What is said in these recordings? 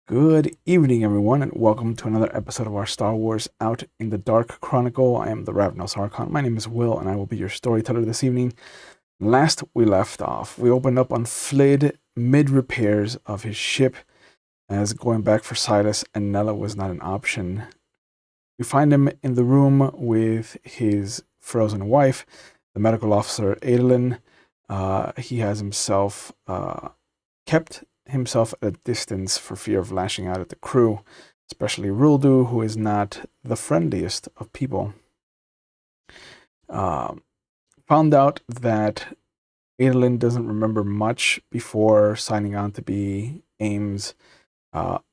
Good evening, everyone, and welcome to another episode of our Star Wars Out in the Dark Chronicle. I am the Ravenous Archon. My name is Will, and I will be your storyteller this evening. Last we left off, we opened up on Flid mid-repairs of his ship, as going back for Silas and Nella was not an option. We find him in the room with his frozen wife, the medical officer Adolin. He has himself kept himself at a distance for fear of lashing out at the crew, especially Ruldu, who is not the friendliest of people. Found out that Adolin doesn't remember much before signing on to be AIM's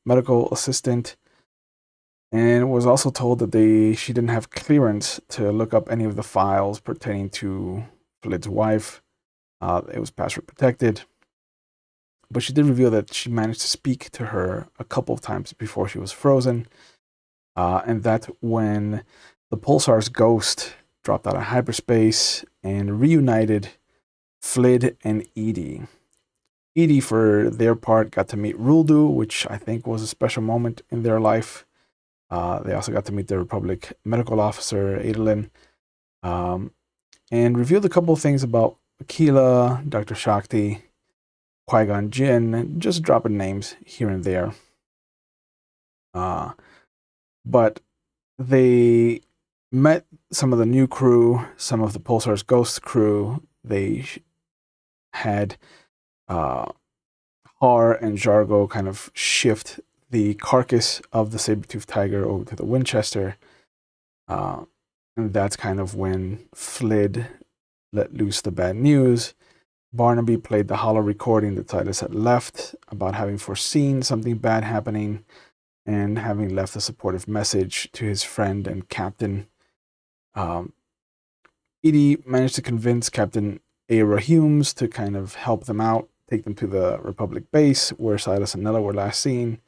medical assistant, and was also told that she didn't have clearance to look up any of the files pertaining to Flid's wife. It was password protected. But she did reveal that she managed to speak to her a couple of times before she was frozen, and that when the Pulsar's ghost dropped out of hyperspace and reunited Flid and Edie. Edie, for their part, got to meet Ruldu, which I think was a special moment in their life. They also got to meet the Republic medical officer, Adolin, and revealed a couple of things about Akilah, Dr. Shakti, Qui-Gon Jinn, just dropping names here and there. But they met some of the new crew, some of the Pulsar's Ghost crew. They had Har and Jargo kind of shift the carcass of the saber-toothed tiger over to the Winchester. And that's kind of when Flid let loose the bad news. Barnaby played the hollow recording that Silas had left about having foreseen something bad happening and having left a supportive message to his friend and captain. Edie managed to convince Captain Aira Humes to kind of help them out, take them to the Republic base where Silas and Nella were last seen.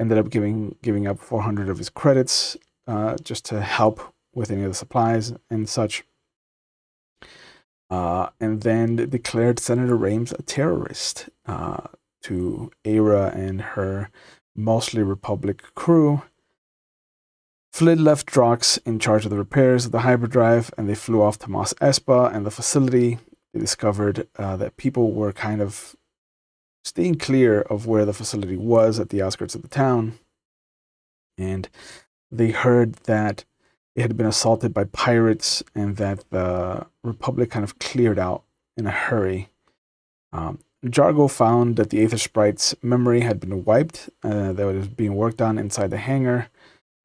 Ended up giving up 400 of his credits just to help with any of the supplies and such. And then declared Senator Raimes a terrorist to Aira and her mostly Republic crew. Flid left Drox in charge of the repairs of the hyperdrive, and they flew off to Mos Espa and the facility. They discovered that people were kind of staying clear of where the facility was at the outskirts of the town. And they heard that it had been assaulted by pirates and that the Republic kind of cleared out in a hurry. Jargo found that the Aether Sprite's memory had been wiped, that was being worked on inside the hangar.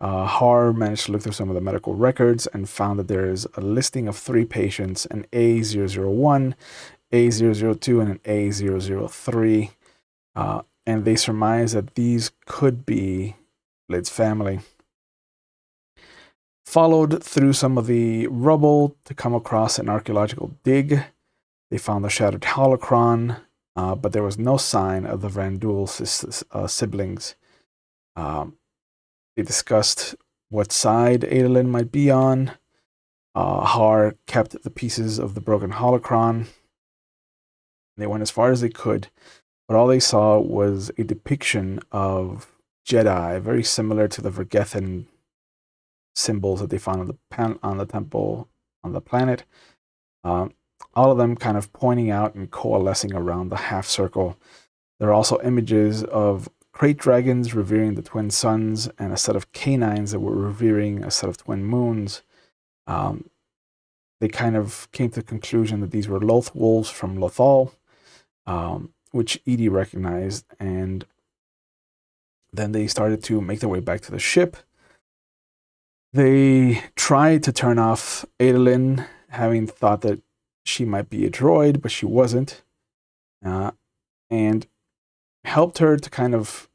Har managed to look through some of the medical records and found that there is a listing of 3 patients, an A001, A002, and an A003. And they surmise that these could be Flid's family. Followed through some of the rubble to come across an archaeological dig. They found the shattered holocron, but there was no sign of the Vandul siblings. They discussed what side Adolin might be on. Har kept the pieces of the broken holocron. They went as far as they could, but all they saw was a depiction of Jedi, very similar to the Vergethan symbols that they found on the temple on the planet. All of them kind of pointing out and coalescing around the half circle. There are also images of crate dragons revering the twin suns and a set of canines that were revering a set of twin moons. They kind of came to the conclusion that these were Loth wolves from Lothal, which Edie recognized, and then they started to make their way back to the ship. They tried to turn off Adolin, having thought that she might be a droid, but she wasn't, and helped her to kind of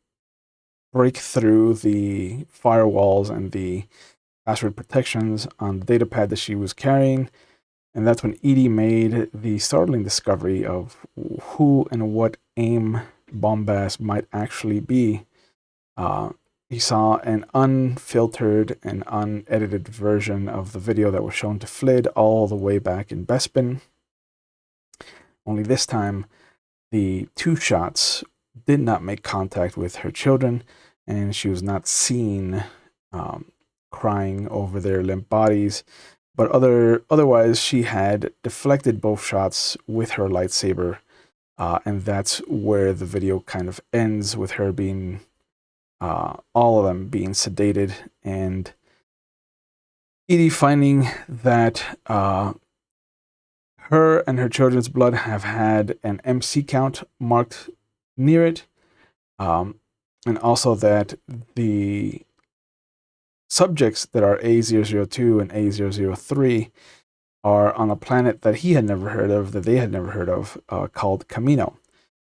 break through the firewalls and the password protections on the datapad that she was carrying. And that's when Edie made the startling discovery of who and what AIM Bombast might actually be. He saw an unfiltered and unedited version of the video that was shown to Flid all the way back in Bespin. Only this time, the 2 shots did not make contact with her children, and she was not seen crying over their limp bodies. But otherwise, she had deflected both shots with her lightsaber, and that's where the video kind of ends, with her being, all of them being sedated, and Edie finding that her and her children's blood have had an MC count marked near it, and also that the subjects that are A002 and A003 are on a planet that he had never heard of, that they had never heard of, called Kamino.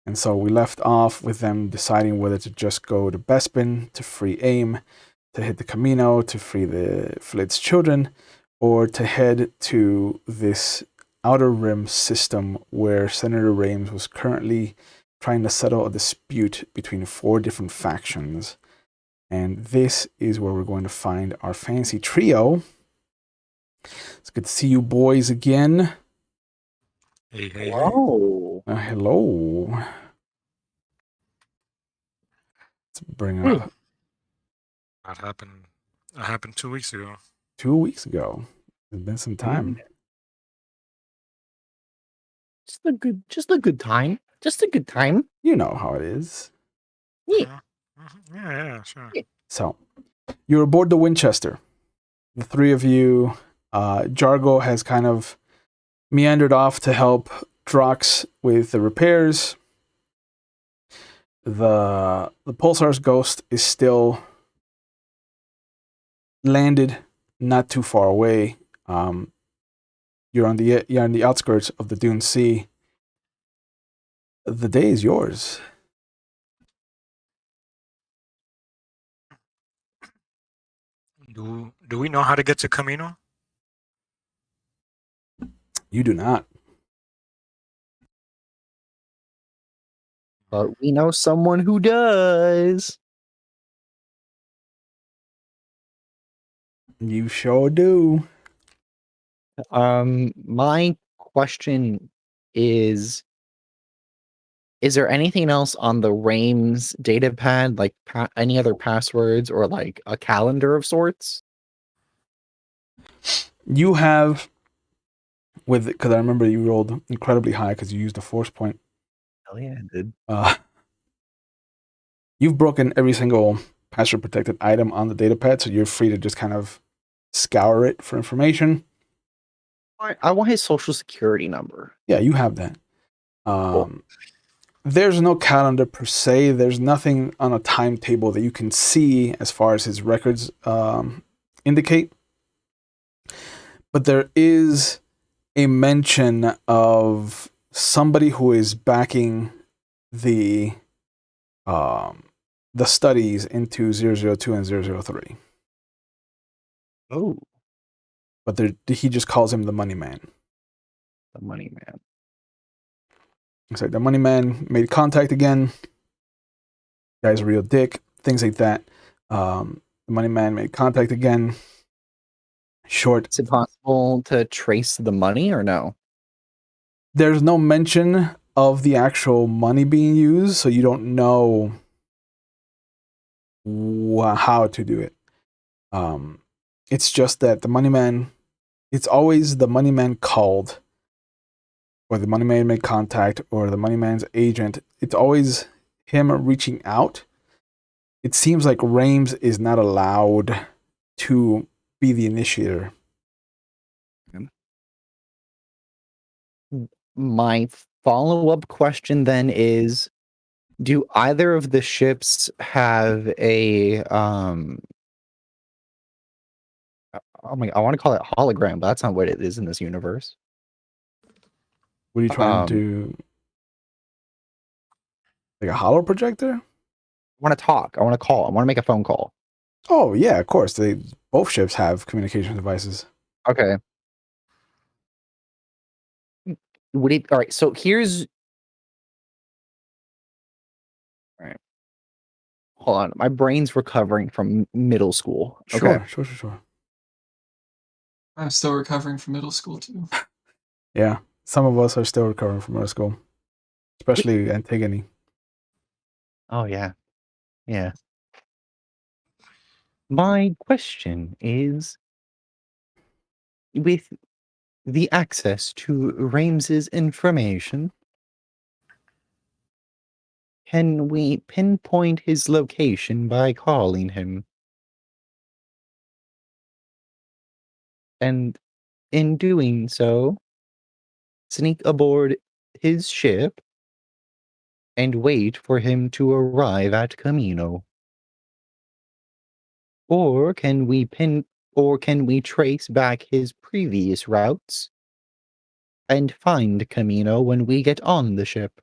And so we left off with them deciding whether to just go to Bespin to free AIM, to hit the Kamino to free the Flid's children, or to head to this Outer Rim system where Senator Raimes was currently trying to settle a dispute between 4 different factions. And this is where we're going to find our fancy trio. It's good to see you boys again. Hey, hey, hey. Oh, Hello. Let's bring up That happened 2 weeks ago. 2 weeks ago. It's been some time. just a good time. Just a good time. You know how it is. Yeah. Yeah, sure. So, you're aboard the Winchester. The 3 of you, Jargo has kind of meandered off to help Drox with the repairs. The Pulsar's ghost is still landed not too far away. You're on the outskirts of the Dune Sea. The day is yours. Do we know how to get to Kamino? You do not. But we know someone who does. You sure do. My question is there anything else on the Raimes data pad, like any other passwords or like a calendar of sorts? You have, because I remember you rolled incredibly high because you used a force point. Hell yeah, I did. You've broken every single password protected item on the data pad, so you're free to just kind of scour it for information. I want his social security number. Yeah, you have that. Cool. There's no calendar per se. There's nothing on a timetable that you can see as far as his records indicate. But there is a mention of somebody who is backing the studies into 002 and 003. Oh, But he just calls him the money man. the money man. It's like the money man made contact again. Guy's a real dick. Things like that. The money man made contact again. Short. Is it possible to trace the money or no? There's no mention of the actual money being used, so you don't know how to do it. It's just that the money man, it's always the money man called, or the money man made contact, or the money man's agent. It's always him reaching out. It seems like Raimes is not allowed to be the initiator. My follow-up question then is, do either of the ships have a oh my, I want to call it hologram, but that's not what it is in this universe. What are you trying to, like a holo projector? I want to talk. I want to call. I want to make a phone call. Oh yeah, of course. Both ships have communication devices. Okay. Would it? All right. So here's. All right. Hold on. My brain's recovering from middle school. Okay. Sure. I'm still recovering from middle school too. Yeah, some of us are still recovering from middle school, especially Antigone. Oh, yeah. Yeah. My question is, with the access to Rames's information, can we pinpoint his location by calling him? And in doing so, sneak aboard his ship and wait for him to arrive at Kamino? Or can we trace back his previous routes and find Kamino when we get on the ship?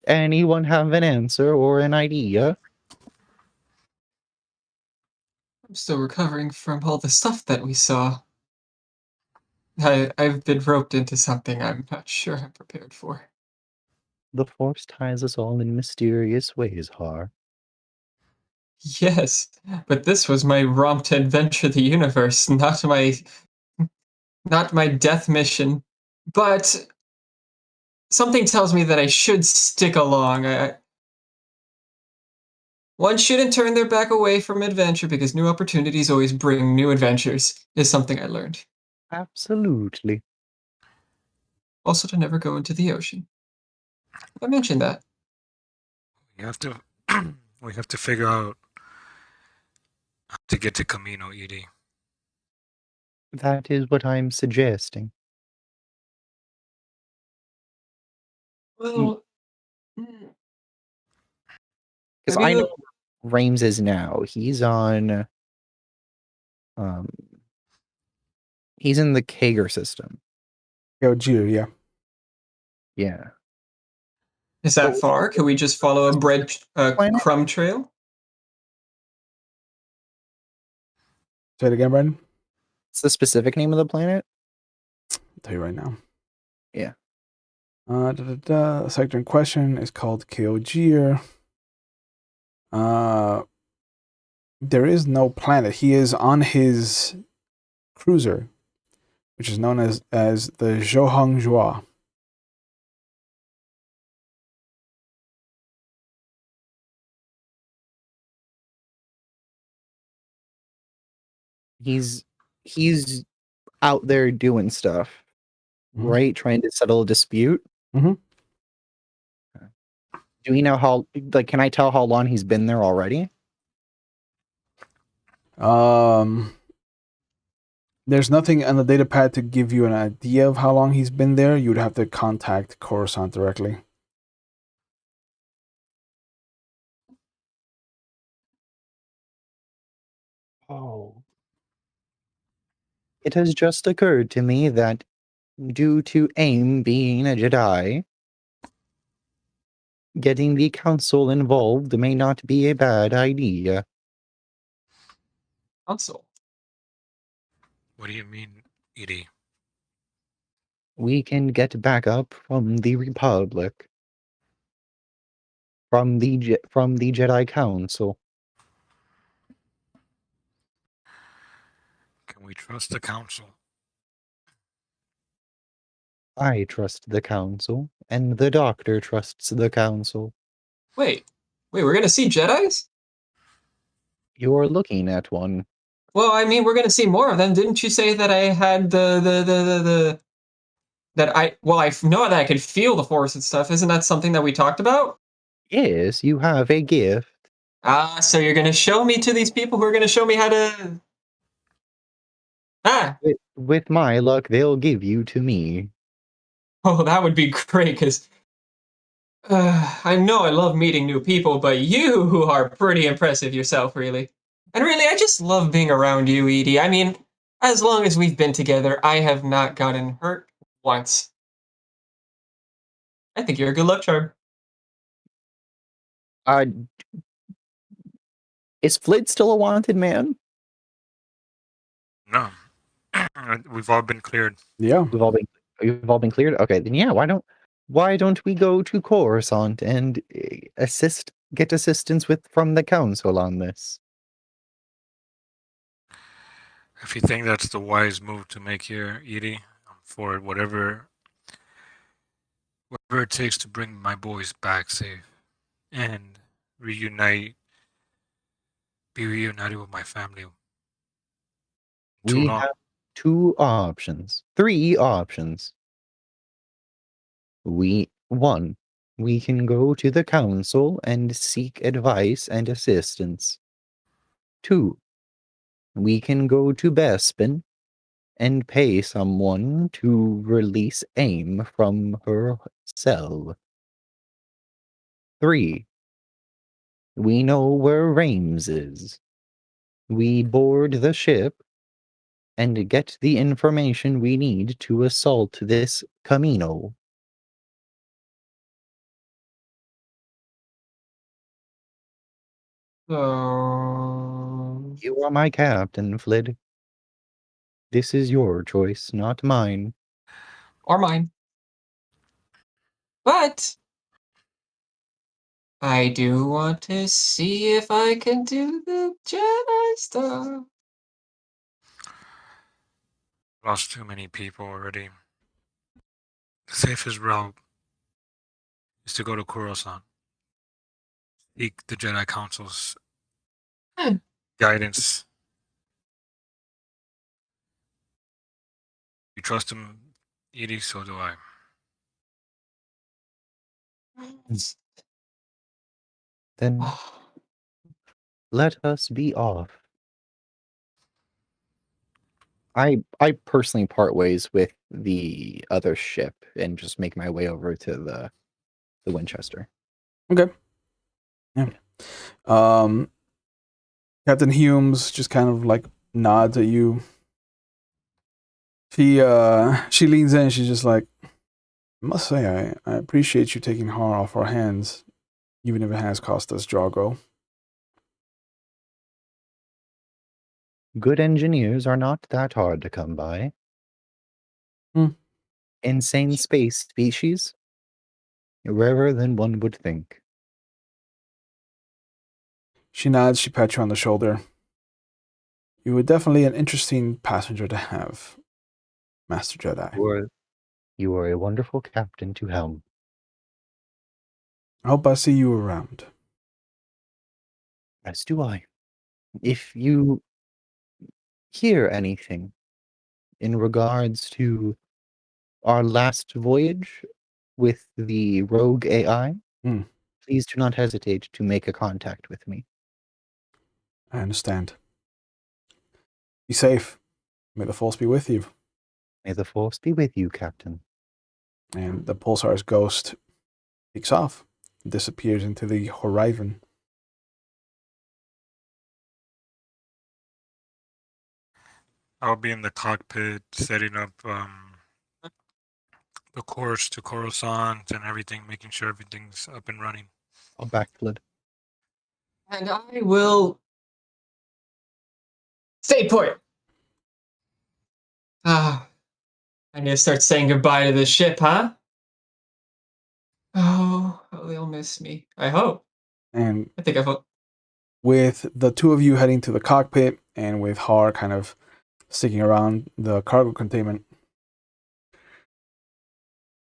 Anyone have an answer or an idea? I'm still recovering from all the stuff that we saw. I've been roped into something I'm not sure I'm prepared for. The Force ties us all in mysterious ways, Har. Yes, but this was my romp to adventure the universe, not my death mission. But something tells me that I should stick along. One shouldn't turn their back away from adventure because new opportunities always bring new adventures, is something I learned. Absolutely. Also to never go into the ocean. I mentioned that. We have to we have to figure out how to get to Kamino, Edie. That is what I'm suggesting. Well, Because I know where Raimes is now. He's on um he's in the Kager system. Gear, yeah. Yeah. Is that far? Can we just follow a Planet? crumb trail? Say it again, Brandon. What's the specific name of the planet? I'll tell you right now. Yeah. The sector in question is called Gear. There is no planet. He is on his cruiser, which is known as the Zhohongjua. He's out there doing stuff, right? Trying to settle a dispute. Mhm. Do we know how? Like, can I tell how long he's been there already? There's nothing on the data pad to give you an idea of how long he's been there. You would have to contact Coruscant directly. Oh. It has just occurred to me that due to AIM being a Jedi, getting the Council involved may not be a bad idea. Council? What do you mean, Edie? We can get backup from the Republic. From the Jedi Council. Can we trust the council? I trust the Council, and the Doctor trusts the Council. Wait, we're gonna see Jedis? You're looking at one. Well, I mean, we're gonna see more of them. Didn't you say that I had that I know that I could feel the Force and stuff. Isn't that something that we talked about? Yes, you have a gift. So you're gonna show me to these people who are gonna show me how to... With my luck, they'll give you to me. Oh, that would be great, because I know I love meeting new people, but you are pretty impressive yourself, really. And really, I just love being around you, Edie. I mean, as long as we've been together, I have not gotten hurt once. I think you're a good luck charm. Is Flid still a wanted man? No. We've all been cleared. Yeah. You've all been cleared? Okay, then yeah, why don't we go to Coruscant and get assistance from the Council on this? If you think that's the wise move to make here, Edie, I'm for it. Whatever it takes to bring my boys back safe and be reunited with my family. We Tune on. have two options, three options. One, we can go to the council and seek advice and assistance. Two, we can go to Bespin and pay someone to release AIM from her cell. Three, we know where Raimes is. We board the ship and get the information we need to assault this Kamino. So, You are my captain, Flid. This is your choice, not mine. or mine. But I do want to see if I can do the Jedi stuff. Lost too many people already. The safest route is to go to Coruscant. Seek the Jedi Council's Hmm. guidance. You trust him, Edie, so do I. Then let us be off. I personally part ways with the other ship and just make my way over to the Winchester. Okay. Yeah. Captain Humes just kind of like nods at you. She leans in. She's just like, I must say, I appreciate you taking her off our hands, even if it has cost us Jargo. Good engineers are not that hard to come by. Hmm. Insane space species? Rarer than one would think. She nods. She pats you on the shoulder. You were definitely an interesting passenger to have, Master Jedi. You are a wonderful captain to helm. I hope I see you around. As do I. If you hear anything in regards to our last voyage with the rogue AI, Hmm. please do not hesitate to make a contact with me. I understand. Be safe. May the Force be with you. May the Force be with you, Captain. And the Pulsar's ghost takes off, disappears into the horizon. I'll be in the cockpit setting up the course to Coruscant and everything, making sure everything's up and running. I'll backflip. And I will stay put. Ah, I need to start saying goodbye to the ship, huh? Oh, they'll miss me. I hope. And I think I hope. with the two of you heading to the cockpit and with Har kind of sticking around the cargo containment,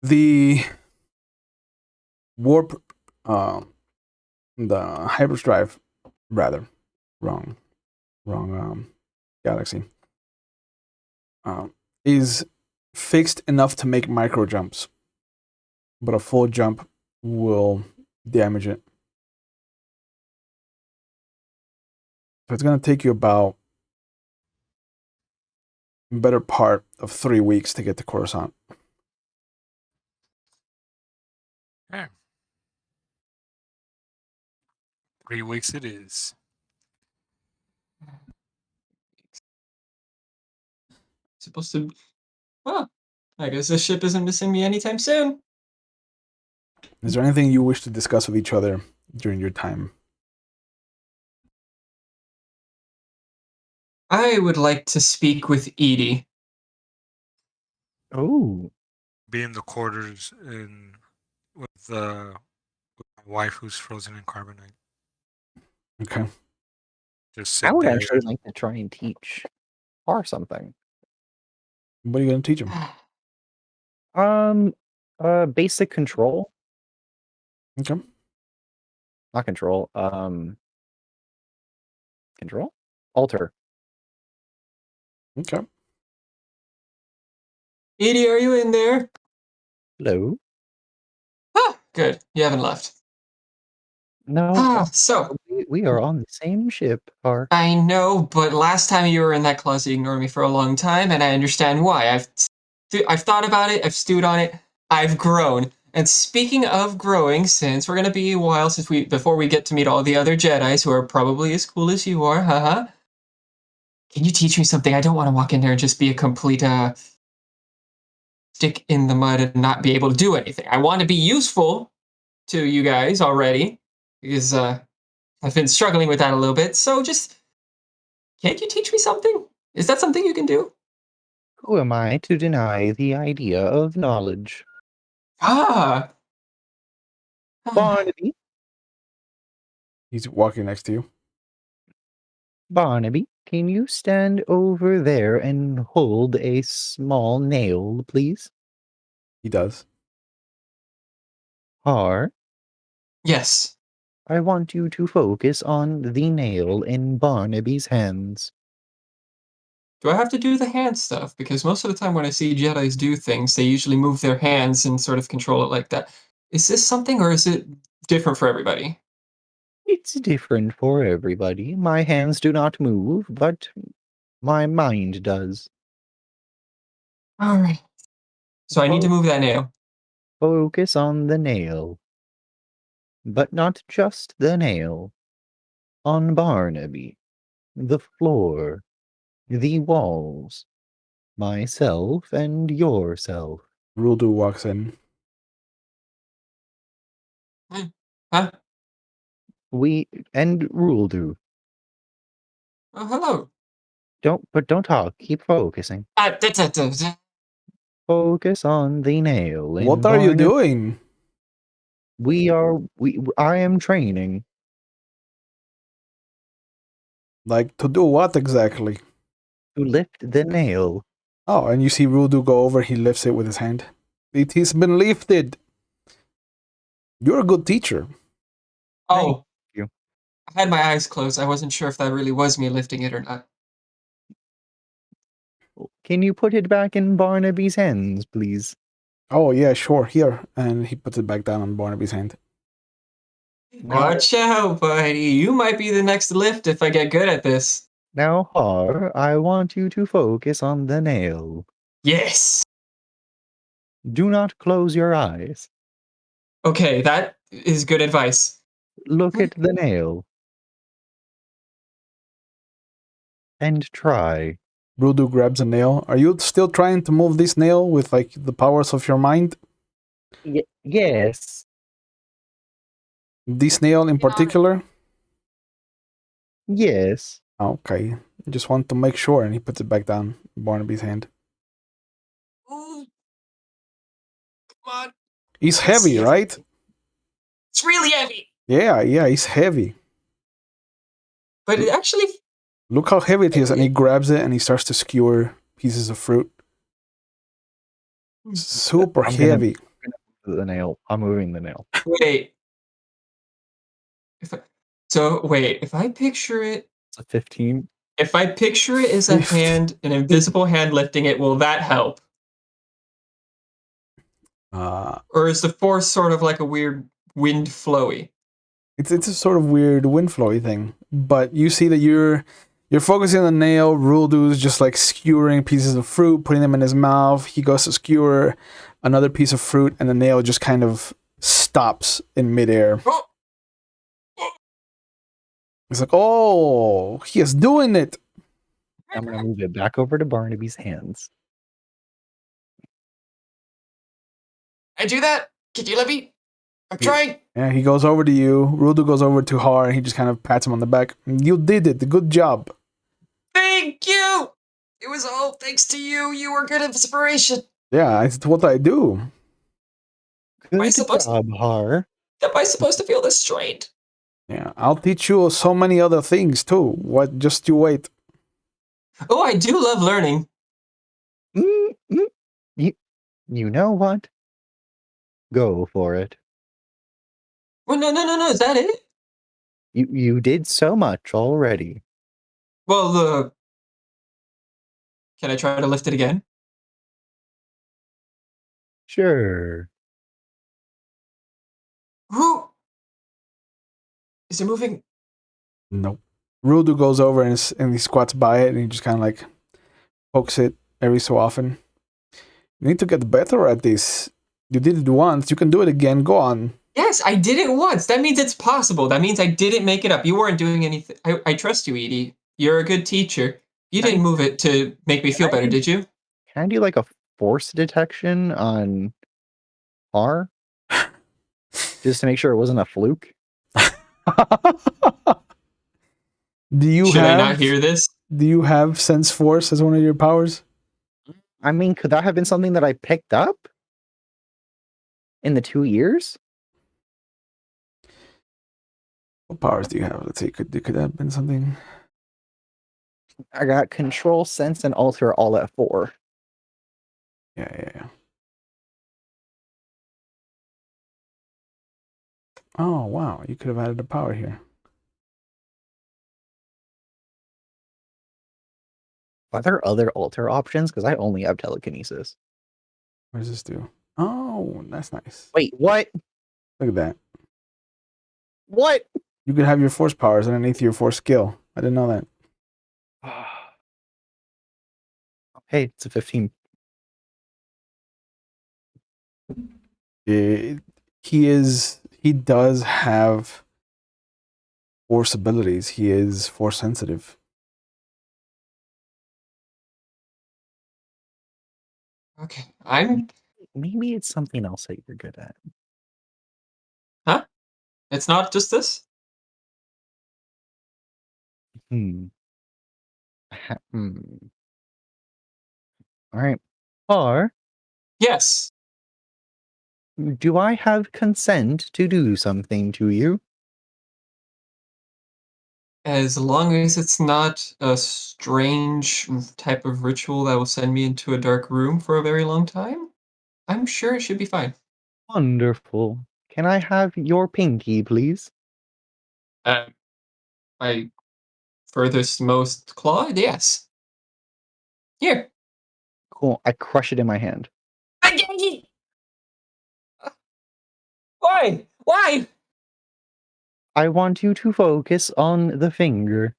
the warp, the hyperdrive, rather, wrong galaxy, is fixed enough to make micro jumps, but a full jump will damage it. So it's going to take you about a better part of 3 weeks to get to Coruscant. Yeah. 3 weeks it is. Supposed to. Well, I guess this ship isn't missing me anytime soon. Is there anything you wish to discuss with each other during your time? I would like to speak with Edie. Oh, Be in the quarters with my wife who's frozen in carbonite. Okay. Just I sit would there. actually like to try and teach Or something. What are you going to teach him? Basic control. Okay. Not control. Control? Alter. Okay. Edie, are you in there? Hello? Ah, good. You haven't left. No, So, we are on the same ship, Har. I know, but last time you were in that closet, you ignored me for a long time, and I understand why. I've thought about it, I've stewed on it, I've grown. And speaking of growing, since we're gonna be a while before we get to meet all the other Jedis who are probably as cool as you are, haha. Can you teach me something? I don't want to walk in there and just be a complete stick in the mud and not be able to do anything. I want to be useful to you guys already, because I've been struggling with that a little bit. So just, can't you teach me something? Is that something you can do? Who am I to deny the idea of knowledge? Ah. Barnaby, He's walking next to you. Barnaby, can you stand over there and hold a small nail, please? He does. Har, Yes. I want you to focus on the nail in Barnaby's hands. Do I have to do the hand stuff? Because most of the time when I see Jedis do things, they usually move their hands and sort of control it like that. Is this something, or is it different for everybody? It's different for everybody. My hands do not move, but my mind does. All right. So I need to move that nail. Focus on the nail. But not just the nail. On Barnaby. The floor. The walls. Myself and yourself. Rudu walks in. Huh? We and Ruldu. Oh, hello. Don't talk. Keep focusing. Focus on the nail in What are you Barnaby. doing? I am training. Like, to do what exactly? To lift the nail. Oh, and you see Rudu go over, he lifts it with his hand. It has been lifted. You're a good teacher. Oh. you. I had my eyes closed. I wasn't sure if that really was me lifting it or not. Can you put it back in Barnaby's hands, please? Oh, yeah, sure, here. And he puts it back down on Barnaby's hand. Watch out, buddy. You might be the next lift if I get good at this. Now, Har, I want you to focus on the nail. Yes. Do not close your eyes. Okay, that is good advice. Look at the nail. And try. Rudu grabs a nail. Are you still trying to move this nail with, like, the powers of your mind? Yes. This nail in particular? Yes. Okay. Just want to make sure. And he puts it back down in Barnaby's hand. Ooh. Come on. He's heavy, right? It's really heavy. Yeah, he's heavy. But it actually... Look how heavy it is. And he grabs it and he starts to skewer pieces of fruit. Super heavy. The nail. I'm moving the nail. Wait. If I picture it... It's a 15. If I picture it as a hand, an invisible hand lifting it, will that help? Or is the force sort of like a weird wind flowy? It's a sort of weird wind flowy thing. But you see that you're focusing on the nail. Ruldu's just like skewering pieces of fruit, putting them in his mouth. He goes to skewer another piece of fruit, and the nail just kind of stops in midair. Oh. It's like, oh, he is doing it. I'm going to move it back over to Barnaby's hands. I do that? Can you let me? I'm trying. Yeah, he goes over to you. Rudu goes over to Har, and he just kind of pats him on the back. You did it. Good job. Thank you. It was all thanks to you. You were good inspiration. Yeah, it's what I do. Good job, Har. Am I supposed to feel this strained? Yeah, I'll teach you so many other things too. What? Just you wait. Oh, I do love learning. You know what? Go for it. Well, no. Is that it? You did so much already. Well, can I try to lift it again? Sure. Who? Is it moving? Nope. Rudu goes over and he squats by it and he just kind of like pokes it every so often. You need to get better at this. You did it once. You can do it again. Go on. Yes, I did it once. That means it's possible. That means I didn't make it up. You weren't doing anything. I trust you, Edie. You're a good teacher. You didn't move it to make me feel better, did you? Can I do like a force detection on R? Just to make sure it wasn't a fluke? Should I not hear this? Do you have sense force as one of your powers? I mean, could that have been something that I picked up in the 2 years? What powers do you have? Let's see. Could that have been something? I got control, sense, and alter all at 4. Yeah. Oh wow! You could have added a power here. Are there other alter options? Because I only have telekinesis. What does this do? Oh, that's nice. Wait, what? Look at that. What? You could have your force powers underneath your force skill. I didn't know that. Hey, it's a 15. He does have force abilities. He is force sensitive. Okay, Maybe it's something else that you're good at. Huh? It's not just this? Hmm. All right. Or Yes. do I have consent to do something to you? As long as it's not a strange type of ritual that will send me into a dark room for a very long time, I'm sure it should be fine. Wonderful. Can I have your pinky, please? My furthest most claw? Yes. Here. Cool. I crush it in my hand. Why? Why? I want you to focus on the finger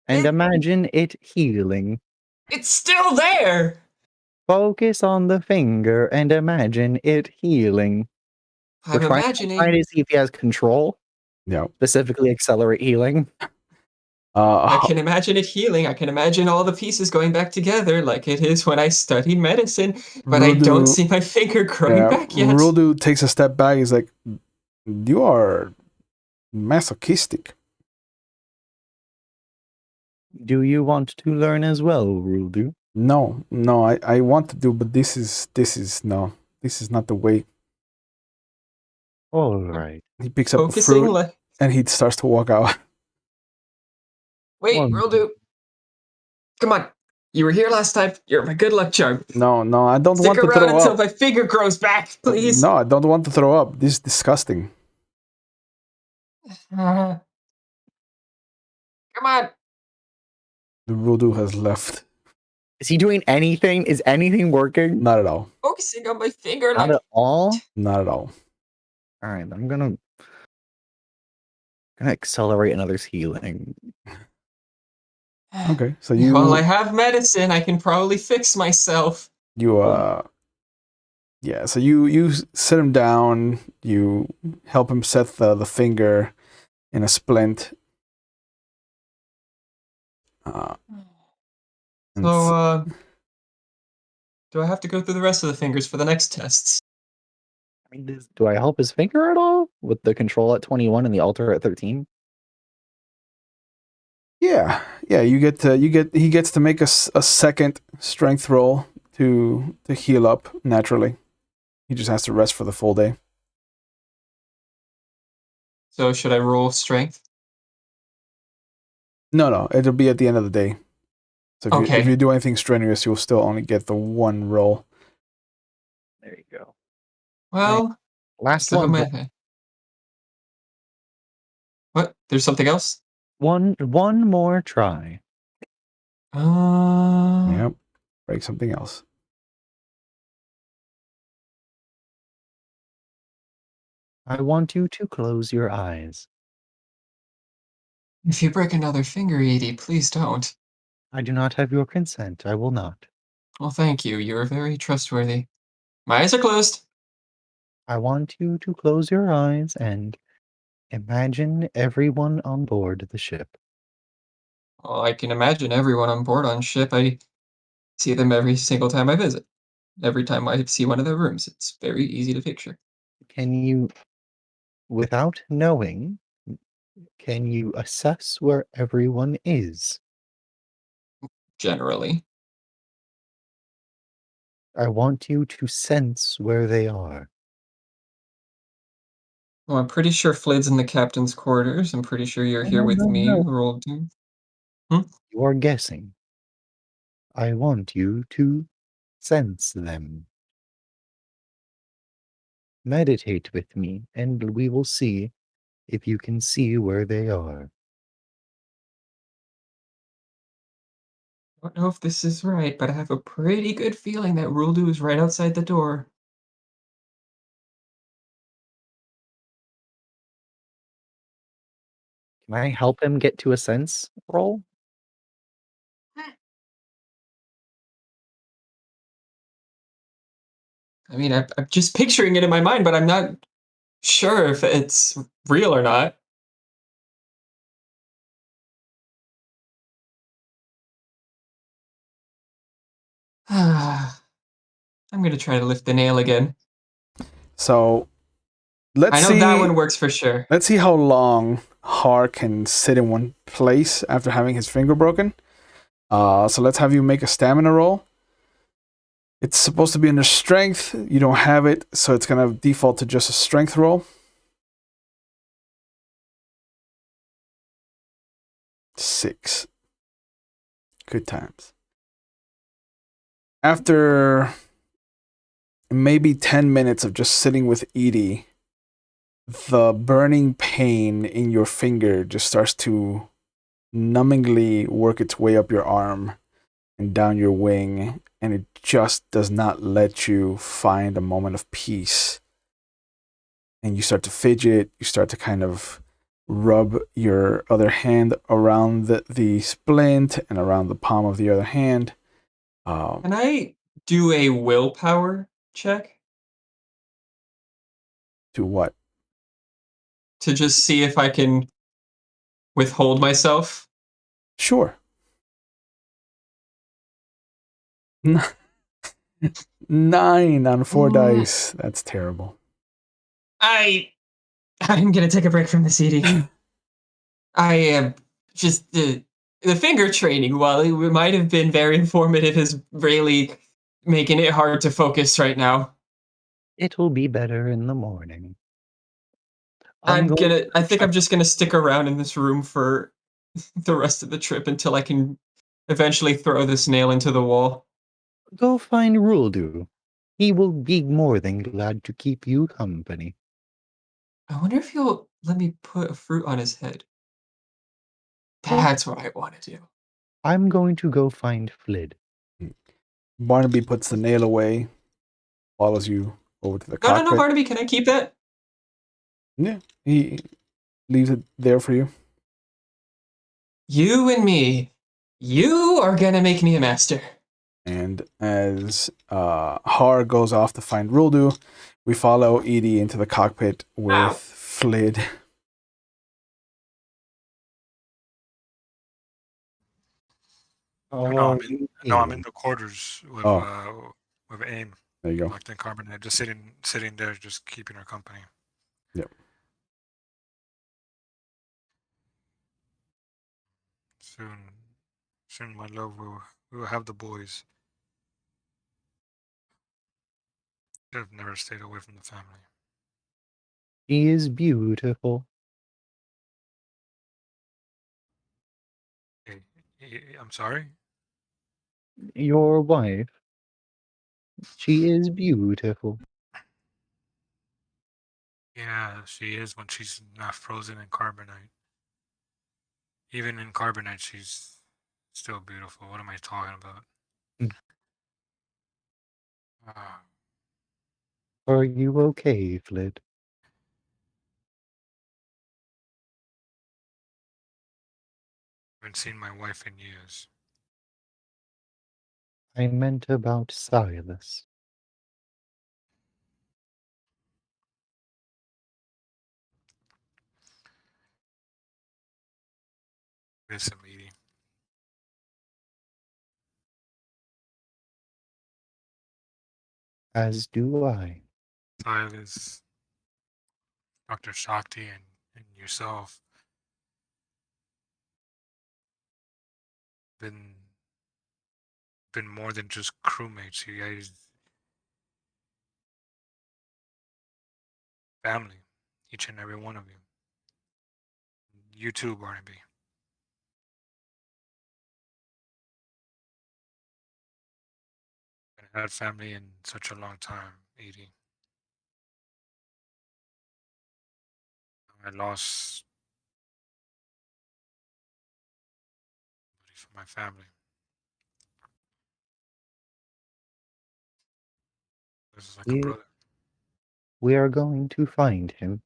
and imagine it healing. It's still there. Focus on the finger and imagine it healing. I'm I'm imagining. trying to see if he has control. Yeah. Specifically accelerate healing. I can imagine it healing. I can imagine all the pieces going back together like it is when I studied medicine, but I don't see my finger growing back yet. Rudu takes a step back. He's like, you are masochistic. Do you want to learn as well, Rudu? No, I want to do, but this is not the way. All right. He picks up a Focusing fruit like. and he starts to walk out. Wait, One- Rildu. Come on. You were here last time. You're my good luck charm. No, I don't Stick want to around throw until up. my finger grows back, please. No, I don't want to throw up. This is disgusting. Come on. The Rudu has left. Is he doing anything? Is anything working? Not at all. Focusing on my finger Not like. at all? Not at all. All right, I'm gonna accelerate another's healing. Okay, so you. Well, I have medicine. I can probably fix myself. Yeah, so you sit him down, you help him set the finger in a splint. So, do I have to go through the rest of the fingers for the next tests? I mean, do I help his finger at all with the control at 21 and the alter at 13? Yeah, he gets to make a second strength roll to heal up naturally. He just has to rest for the full day. So, should I roll strength? No, it'll be at the end of the day. So if Okay. you do anything strenuous, you'll still only get the one roll. There you go. Well, Last slip of one. my. What? There's something else? One more try. Yep. Break something else. I want you to close your eyes. If you break another finger, Edie, please don't. I do not have your consent. I will not. Well, thank you. You're very trustworthy. My eyes are closed. I want you to close your eyes and imagine everyone on board the ship. Well, I can imagine everyone on board on ship. I see them every single time I visit. Every time I see one of their rooms. It's very easy to picture. Can you, without knowing, can you assess where everyone is? Generally. I want you to sense where they are. Well, I'm pretty sure Flid's in the captain's quarters. I'm pretty sure you're here with me, No. Roll. You are guessing. I want you to sense them. Meditate with me, and we will see if you can see where they are. I don't know if this is right, but I have a pretty good feeling that Ruldu is right outside the door. Can I help him get to a sense roll? I mean, I'm just picturing it in my mind, but I'm not sure if it's real or not. I'm gonna try to lift the nail again. So I let's know see. that one works for sure. Let's see how long Har can sit in one place after having his finger broken. So let's have you make a stamina roll. It's supposed to be under strength. You don't have it, so it's gonna default to just a strength roll. 6. Good times. After maybe 10 minutes of just sitting with Edie, the burning pain in your finger just starts to numbingly work its way up your arm and down your wing, and it just does not let you find a moment of peace. And you start to fidget, you start to kind of rub your other hand around the splint and around the palm of the other hand. Can I do a willpower check To what? to just see if I can withhold myself? Sure. 9 on 4 dice. That's terrible. I'm gonna take a break from this, Edie. I am just the finger training, while it might have been very informative, is really making it hard to focus right now. It will be better in the morning. I think I'm check- just gonna stick around in this room for the rest of the trip until I can eventually throw this nail into the wall. Go find Ruldu. He will be more than glad to keep you company. I wonder if he'll let me put a fruit on his head. That's what I want to do. I'm going to go find Flid. Barnaby puts the nail away, follows you over to the No, cockpit. Barnaby, can I keep that? Yeah, he leaves it there for you. You and me. You are gonna make me a master. And as Har goes off to find Ruldu, we follow Edie into the cockpit with Flid. No, I'm in the quarters with Aim. There you go. Locked in carbonite, just sitting there, just keeping her company. Yep. Soon, my love, we will have the boys. Should have never stayed away from the family. He is beautiful. Hey, I'm sorry. Your wife. She is beautiful. Yeah, she is when she's not frozen in carbonite. Even in carbonite, she's still beautiful. What am I talking about? Mm. Ah, Are you okay, Flid? haven't seen my wife in years. I meant about Silas. Miss him, Edie. As do I. Silas, Dr. Shakti, and yourself been more than just crewmates. You guys family, each and every one of you. You too, Barnaby. I had family in such a long time, Edie. I lost somebody from my family. This is like a We, brother. we are going to find him.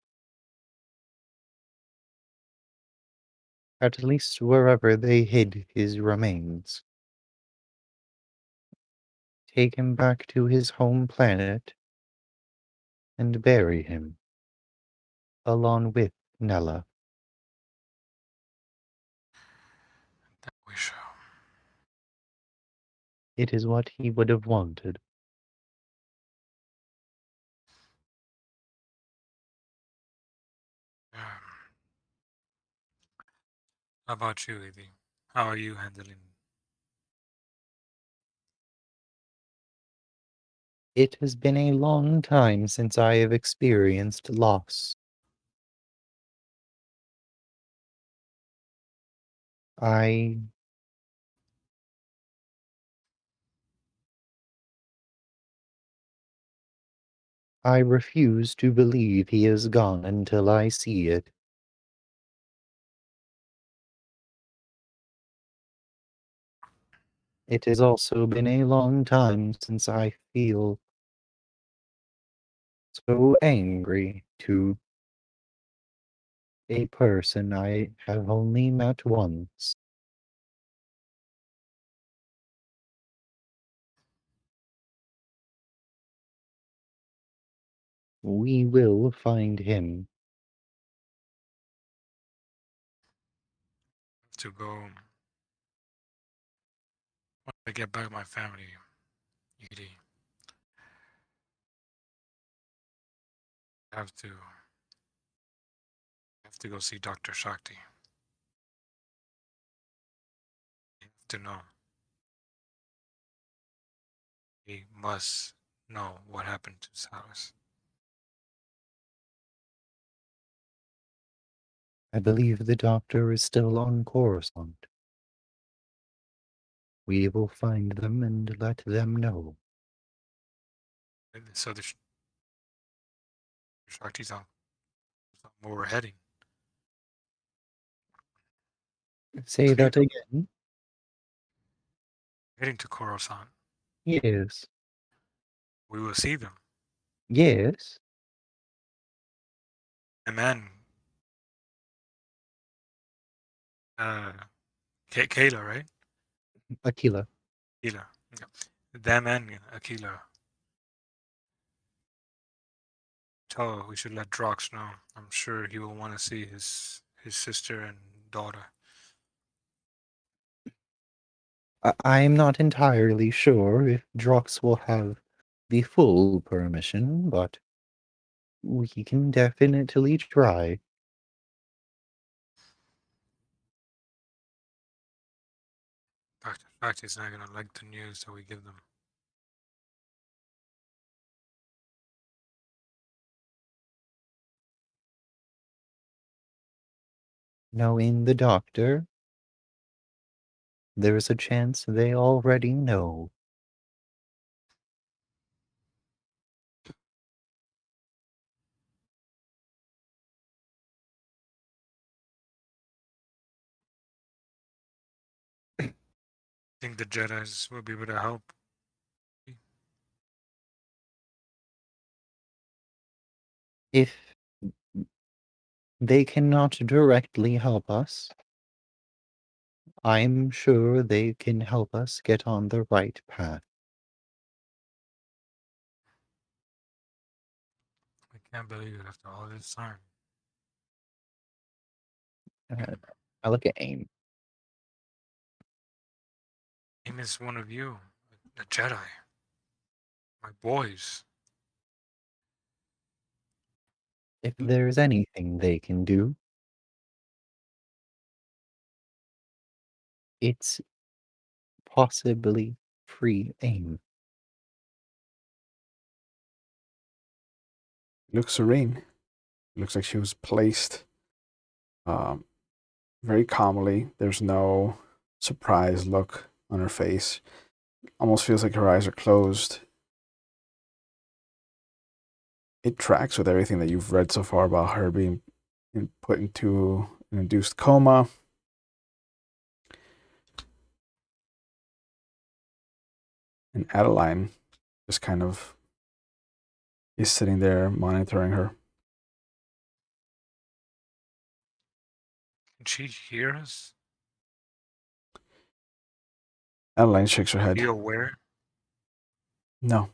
At least wherever they hid his remains. Take him back to his home planet and bury him, along with Nella. That we shall. It is what he would have wanted. How about you, Edie? How are you handling? It has been a long time since I have experienced loss. I refuse to believe he is gone until I see it. It has also been a long time since I feel so angry to a person I have only met once. We will find him. To go. Once I get back my family, Edie, I have to go see Dr. Shakti. I have to know. He must know what happened to Silas. I believe the doctor is still on Coruscant. We will find them and let them know. So the Shakti's on where we're heading. Say that again. Heading to Coruscant. Yes. We will see them. Yes. And man, Kayla, right? Akilah. Akilah. Yeah. Them and Akilah. Tell her we should let Drox know. I'm sure he will want to see his sister and daughter. I'm not entirely sure if Drox will have the full permission, but we can definitely try. Dr. Shakti's not gonna like the news that we give them. Knowing the doctor, There's a chance they already know. Think the Jedis will be able to help? If they cannot directly help us, I'm sure they can help us get on the right path. I can't believe it after all this time. I look at AIM. Aim is one of you, the Jedi. My boys. If there's anything they can do, it's possibly free AIM. Looks serene. Looks like she was placed very calmly. There's no surprised look on her face. Almost feels like her eyes are closed. It tracks with everything that you've read so far about her being put into an induced coma. And Adeline just kind of is sitting there monitoring her. Can she hear us? Adeline shakes her Are head. you aware? No.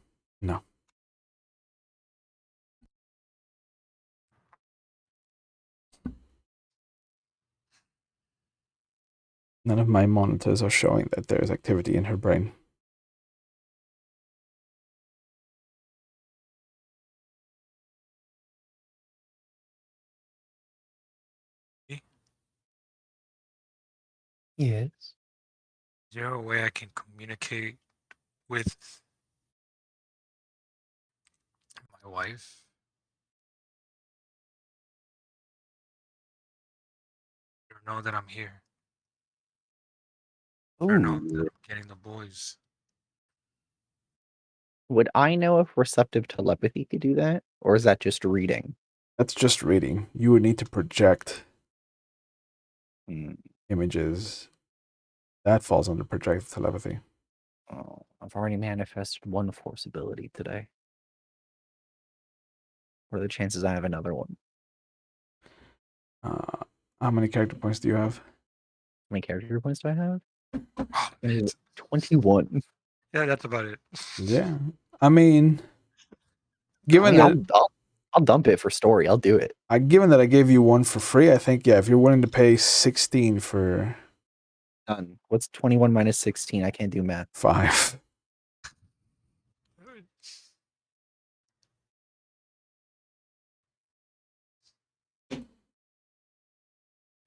None of my monitors are showing that there is activity in her brain. Yes. Is there a way I can communicate with my wife? Or know that I'm here? Or know that Ooh. I'm getting the boys? Would I know if receptive telepathy could do that? Or is that just reading? That's just reading. You would need to project Hmm. images. That falls under projective telepathy. Oh, I've already manifested one force ability today. What are the chances I have another one? How many character points do you have? How many character points do I have? Oh, it's, 21. yeah, that's about it. Yeah. I mean, I given mean, that I'll dump it for story. I'll do it. given that I gave you one for free, I think if you're willing to pay 16 for Done. What's 21 minus 16? I can't do math. 5.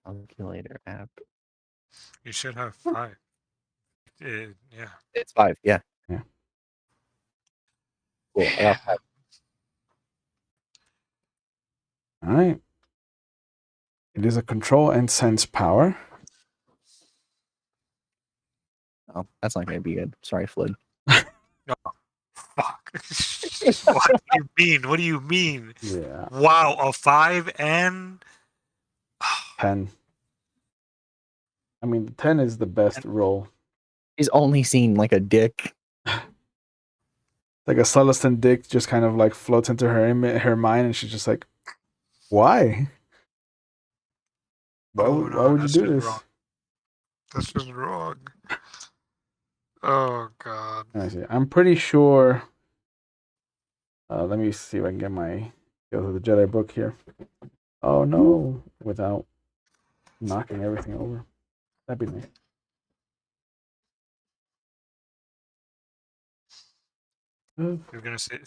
Calculator app. You should have 5. Yeah. It's 5. Yeah. Yeah. Cool. I got 5. All right. It is a control and sense power. Oh, that's not going to be good. Sorry, Flid. Fuck. What do you mean? What do you mean? Yeah. Wow, a 5 and 10. I mean, 10 is the best roll. He's only seen like a dick. Like a Celestin dick just kind of like floats into her mind, and she's just like, "Why? Why would you that's do just this?" wrong. That's just wrong. Oh god. I see. I'm pretty sure. Let me see if I can get my Tales of the Jedi book here. Oh no! Without knocking everything over, that'd be nice. You're gonna say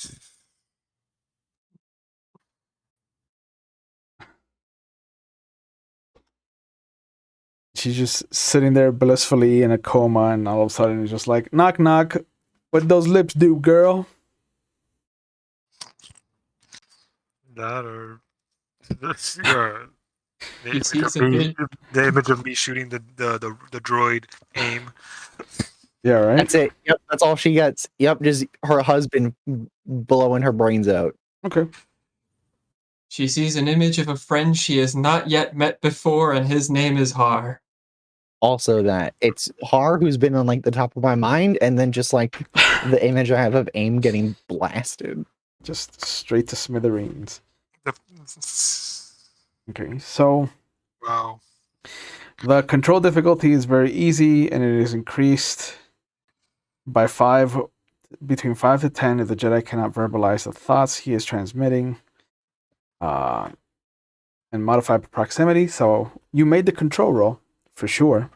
She's just sitting there blissfully in a coma, and all of a sudden it's just like, knock, knock. What those lips do, girl? that or this. Yeah. The He image, sees of a me, bit. the image of me shooting the droid aim. Yeah, right. That's it. Yep, that's all she gets. Yep, just her husband blowing her brains out. Okay. She sees an image of a friend she has not yet met before, and his name is Har. Also, that it's Har who's been on like the top of my mind, and then just like the image I have of AIM getting blasted. Just straight to smithereens. The- Okay, so Wow. the control difficulty is very easy, and it is increased by 5, between 5 to 10 if the Jedi cannot verbalize the thoughts he is transmitting, and modified by proximity. So you made the control roll for sure.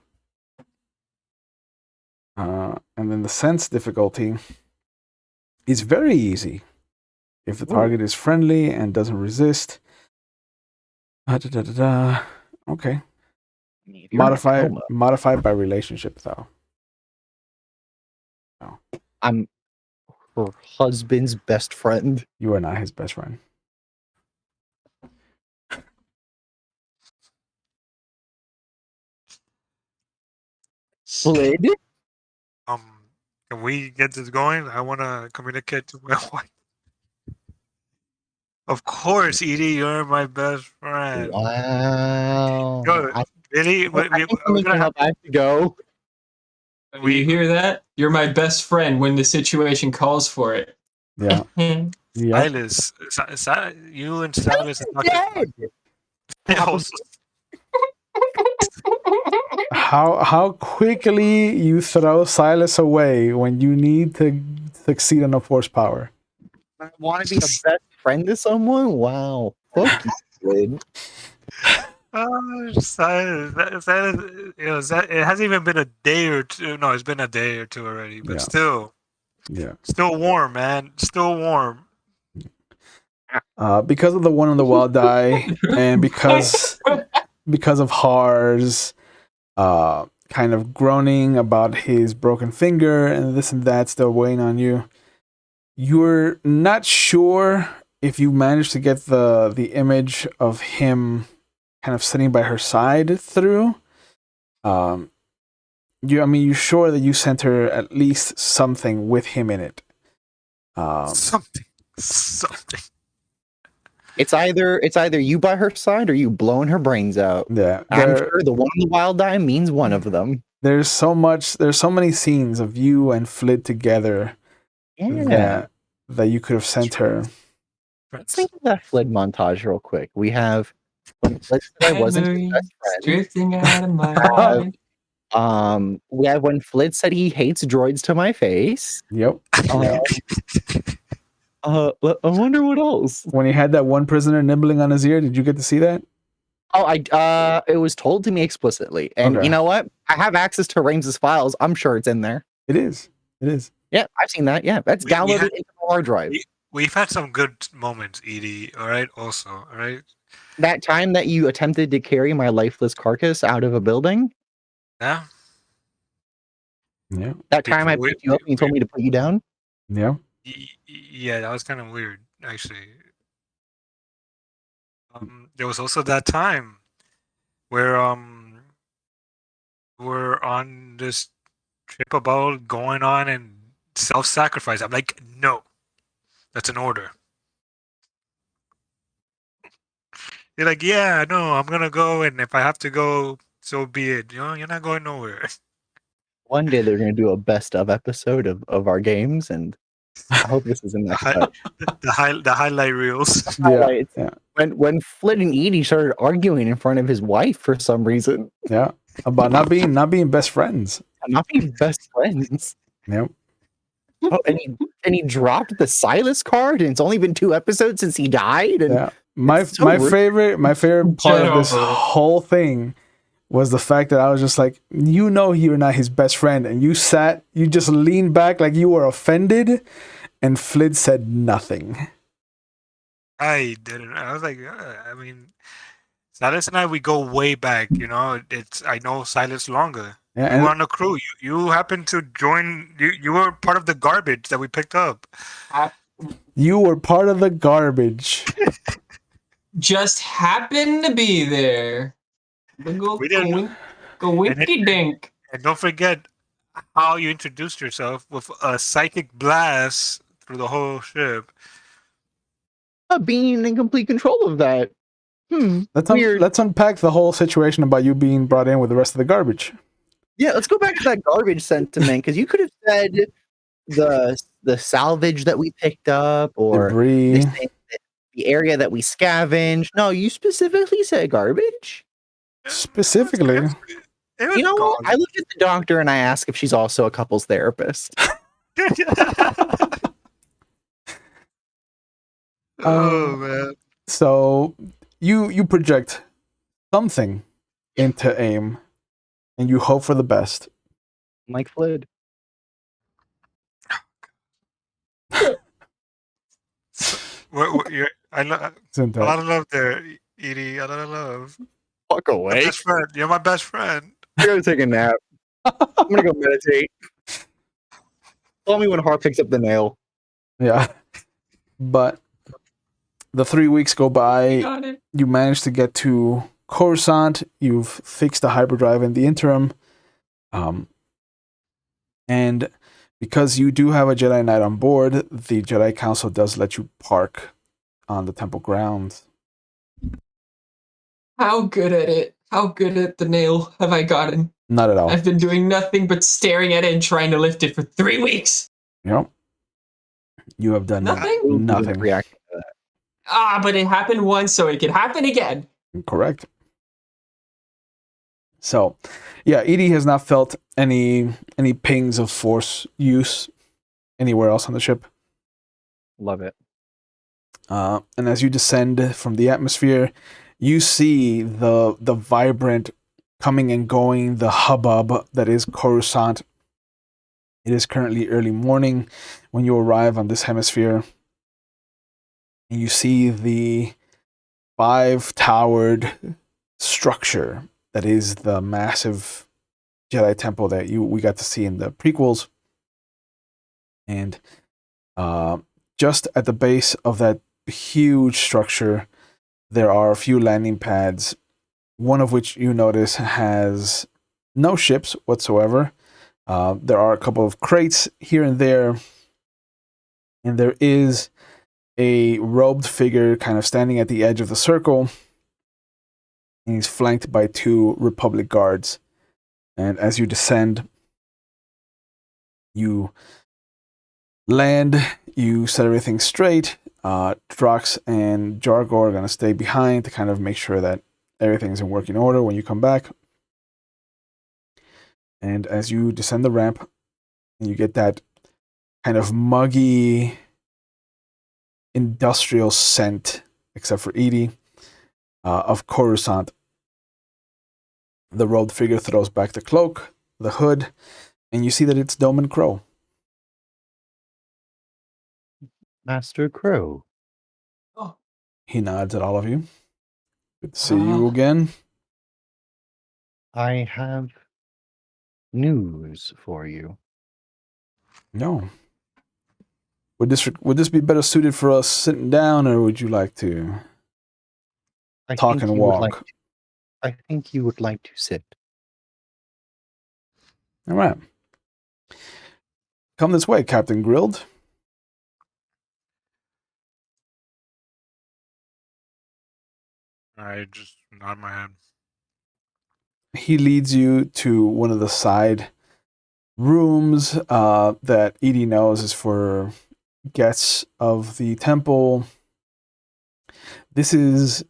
And then the sense difficulty is very easy if the target is friendly and doesn't resist. Okay. If you're in a coma, Modified by relationship though. I'm her husband's best friend. You are not his best friend. Flid? Can we get this going? I want to communicate to my wife. Of course, Edie, you're my best friend. Wow. Go, really? I think I'm gonna have to go. You hear that? You're my best friend when the situation calls for it. Yeah. Yep. Silas, you and Silas are Dead. also, How quickly you throw Silas away when you need to succeed on a force power. I want to be a best friend to someone? Wow. Fuck you, Flid. Silas, it hasn't even been a day or two. No, it's been a day or two already, but still warm, man. Still warm. Because of the one on the wild die, and because of Har's kind of groaning about his broken finger and this and that still weighing on you, you're not sure if you managed to get the image of him kind of sitting by her side through. You're sure that you sent her at least something with him in it. Something. It's either you by her side or you blowing her brains out. Yeah, I'm sure the one on the wild die means one of them. There's so many scenes of you and Flid together that you could have sent her. Let's think of that Flid montage real quick. We have when Flid said I wasn't his best friend. Drifting out of my mind. We have when Flid said he hates droids to my face. Yep. I wonder what else. When he had that one prisoner nibbling on his ear, did you get to see that? Oh, it was told to me explicitly, and you know what? I have access to Raimes' files. I'm sure it's in there. It is. Yeah, I've seen that. Yeah, that's downloaded into the hard drive. We've had some good moments, Edie. All right, also, all right. That time that you attempted to carry my lifeless carcass out of a building. Yeah. Yeah. That time I picked you up and you told me to put you down. Yeah. Yeah, that was kind of weird, actually. There was also that time where we're on this trip about going on and self-sacrifice. I'm like, no, that's an order. You're like, yeah, no, I'm gonna go, and if I have to go, so be it. You know, you're not going nowhere. One day they're going to do a best of episode of our games, and I hope this is in that cut. The highlight reels. Yeah. When Flid and Edie started arguing in front of his wife for some reason. Yeah. About not being best friends. Not being best friends. Yep. Oh, and he dropped the Silas card, and it's only been 2 episodes since he died. And yeah. My favorite part of this whole thing was the fact that I was just like, you're not his best friend, and you just leaned back like you were offended, and Flid said nothing. I didn't. I was like, Silas and I, we go way back. You know, I know Silas longer. Yeah, you were on the crew. You happened to join. You were part of the garbage that we picked up. You were part of the garbage. just happened to be there. We didn't. Go winky dink. And don't forget how you introduced yourself with a psychic blast through the whole ship. Being in complete control of that. Weird. Let's unpack the whole situation about you being brought in with the rest of the garbage. Yeah, let's go back to that garbage sentiment, because you could have said the salvage that we picked up, or Debris. the area that we scavenged. No, you specifically said garbage. Specifically. It was You know what? gone. I look at the doctor and I ask if she's also a couples therapist. Oh man. So you project something into AIM, and you hope for the best. Like Flid. I love a lot of love there, Edie. A lot of love. Fuck My away. best friend. You're my best friend. I'm gonna take a nap. I'm gonna go meditate. Call me when Har picks up the nail. Yeah. But the 3 weeks go by. Got it. You manage to get to Coruscant. You've fixed the hyperdrive in the interim. And because you do have a Jedi Knight on board, the Jedi Council does let you park on the temple grounds. How good at it? How good at the nail have I gotten? Not at all. I've been doing nothing but staring at it and trying to lift it for 3 weeks. Yep. You have done Nothing? nothing. Reacting to that. But it happened once, so it could happen again. Correct. So, yeah, Edie has not felt any pings of force use anywhere else on the ship. Love it. And as you descend from the atmosphere, you see the vibrant coming and going, the hubbub that is Coruscant. It is currently early morning when you arrive on this hemisphere. And you see the 5-towered structure that is the massive Jedi temple that we got to see in the prequels. And just at the base of that huge structure, there are a few landing pads, one of which you notice has no ships whatsoever. There are a couple of crates here and there, and there is a robed figure kind of standing at the edge of the circle, and he's flanked by 2 Republic guards. And as you descend, you land, you set everything straight. Drox and Jargor are going to stay behind to kind of make sure that everything's in working order when you come back. And as you descend the ramp, you get that kind of muggy industrial scent, except for Edie, of Coruscant. The robed figure throws back the cloak, the hood, and you see that it's Doman Crow. Master Crow. Oh, He nods at all of you. Good to see you again. I have news for you. No. Would this be better suited for us sitting down, or would you like to talk and walk? I think you would like to sit. All right. Come this way, Captain Grilled. I just nod my head. He leads you to one of the side rooms that Edie knows is for guests of the temple. This is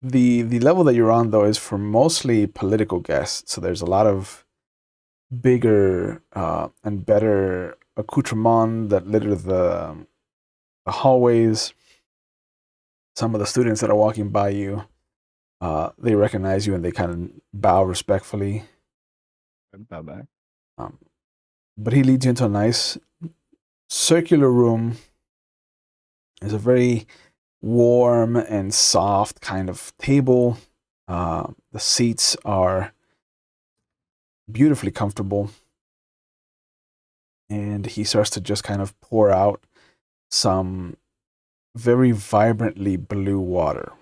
the level that you're on, though, is for mostly political guests. So there's a lot of bigger and better accoutrement that litter the hallways. Some of the students that are walking by you, they recognize you and they kind of bow respectfully. Bow back. But he leads you into a nice circular room. There's a very warm and soft kind of table. The seats are beautifully comfortable. And he starts to just kind of pour out some very vibrantly blue water.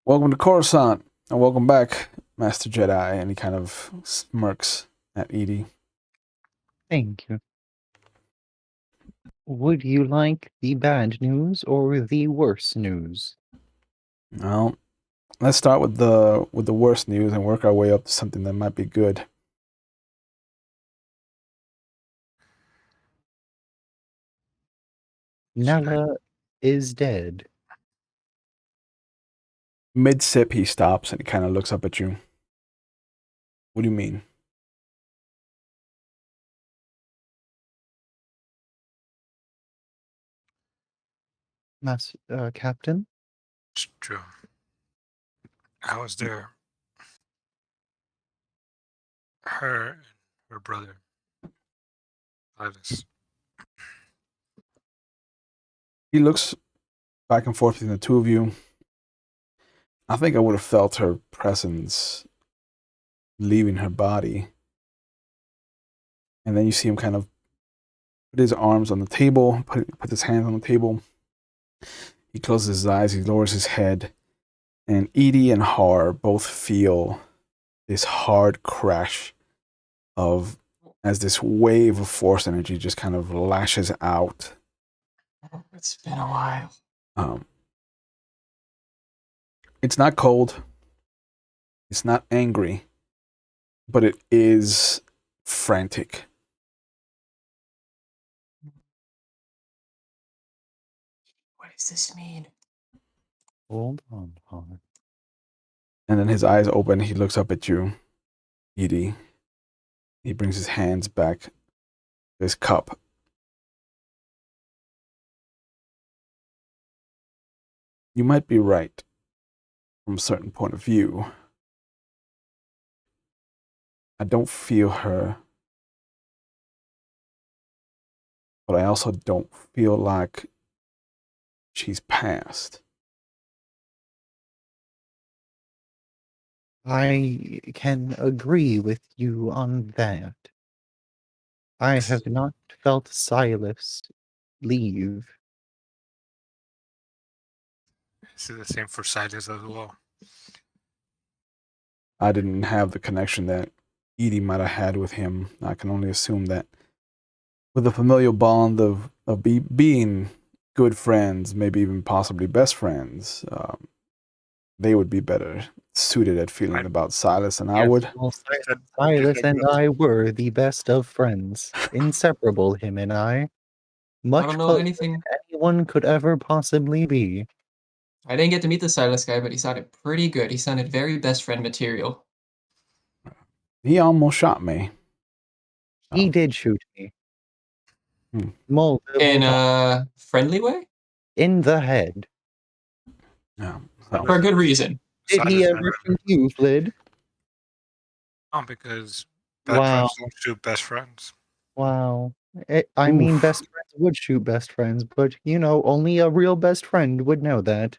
Welcome to Coruscant, and welcome back, Master Jedi. And he kind of smirks at Edie. Thank you. Would you like the bad news or the worse news? Well, let's start with the worst news and work our way up to something that might be good. Nella is dead. Mid-sip, he stops and he kind of looks up at you. What do you mean? Captain? It's true. I was there. Her and her brother, Silas. He looks back and forth between the two of you. I think I would have felt her presence leaving her body. And then you see him kind of put his arms on the table, put his hands on the table. He closes his eyes, he lowers his head, and Edie and Har both feel this hard crash of as this wave of force energy just kind of lashes out. It's been a while. It's not cold. It's not angry, but it is frantic. What does this mean? Hold on, Har. And then his eyes open. He looks up at you, Edie. He brings his hands back to his cup. You might be right from a certain point of view. I don't feel her, but I also don't feel like she's passed. I can agree with you on that. I have not felt Silas leave. This is the same for Silas as well. I didn't have the connection that Edie might have had with him. I can only assume that with a familial bond of being good friends, maybe even possibly best friends, they would be better suited at feeling about Silas than I Yes. would. Well, Silas and I were the best of friends. Inseparable, him and I. Much I don't know closer anything. than anyone could ever possibly be. I didn't get to meet the Silas guy, but he sounded pretty good. He sounded very best friend material. He almost shot me. He Oh. did shoot me. Hmm. Multiple In times. a friendly way? In the head. Yeah. For a good reason. Did he Silas ever shoot you, Flid? Because best Wow. friends don't shoot best friends. Wow. I mean, Oof. best friends would shoot best friends, but, you know, only a real best friend would know that.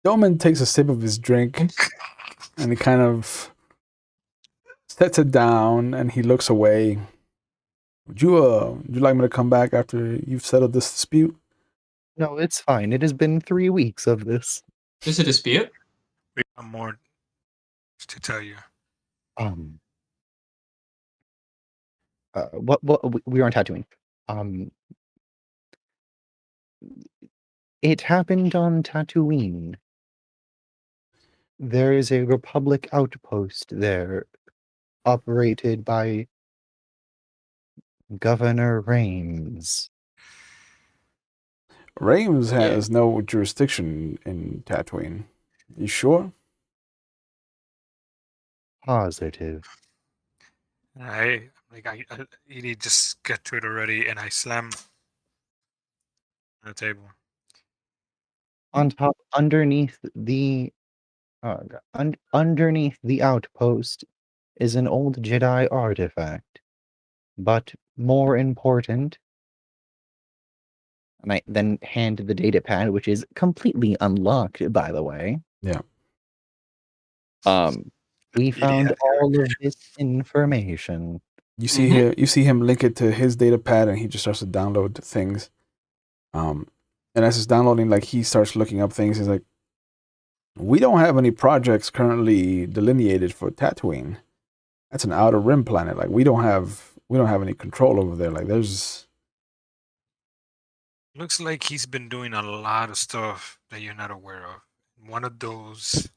Doman takes a sip of his drink and he kind of sets it down and he looks away. Would you like me to come back after you've settled this dispute? No, it's fine. It has been 3 weeks of this. Just a dispute? We have more to tell you. We aren't Tatooine. It happened on Tatooine. There is a Republic outpost there, operated by Governor Raimes. Raimes has no jurisdiction in Tatooine. You sure? Positive. Edie, just get to it already, and I slam on the table. On top, underneath the outpost is an old Jedi artifact. But more important, and I then hand the data pad, which is completely unlocked, by the way. Yeah. We found all of this information. You see him link it to his data pad, and he just starts to download things. And as he's downloading, like he starts looking up things. He's like, "We don't have any projects currently delineated for Tatooine. That's an outer rim planet. Like we don't have any control over there. Like there's." Looks like he's been doing a lot of stuff that you're not aware of. One of those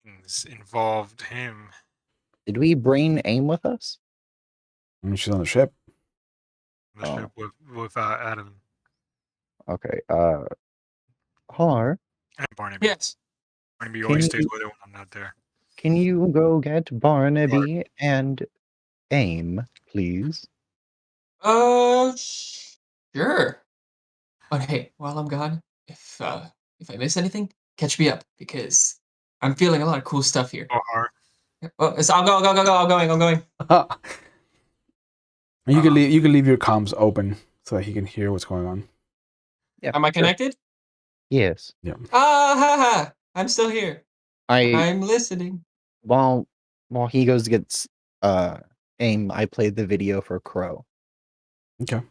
things involved him. Did we bring AIM with us? I mean, she's on the ship. On the ship with Adam Okay. Har, and Barnaby. Yes. Barnaby always stays with her when I'm not there. can you go get Barnaby and AIM, please? Sure. But hey, while I'm gone, if I miss anything, catch me up because I'm feeling a lot of cool stuff here. Or Oh, I'll go. I'm going. You can leave your comms open so that he can hear what's going on. Yeah. Am I sure. connected? Yes. Yeah. I'm still here. I'm I'm listening. while he goes to get AIM, I played the video for Crow. Okay.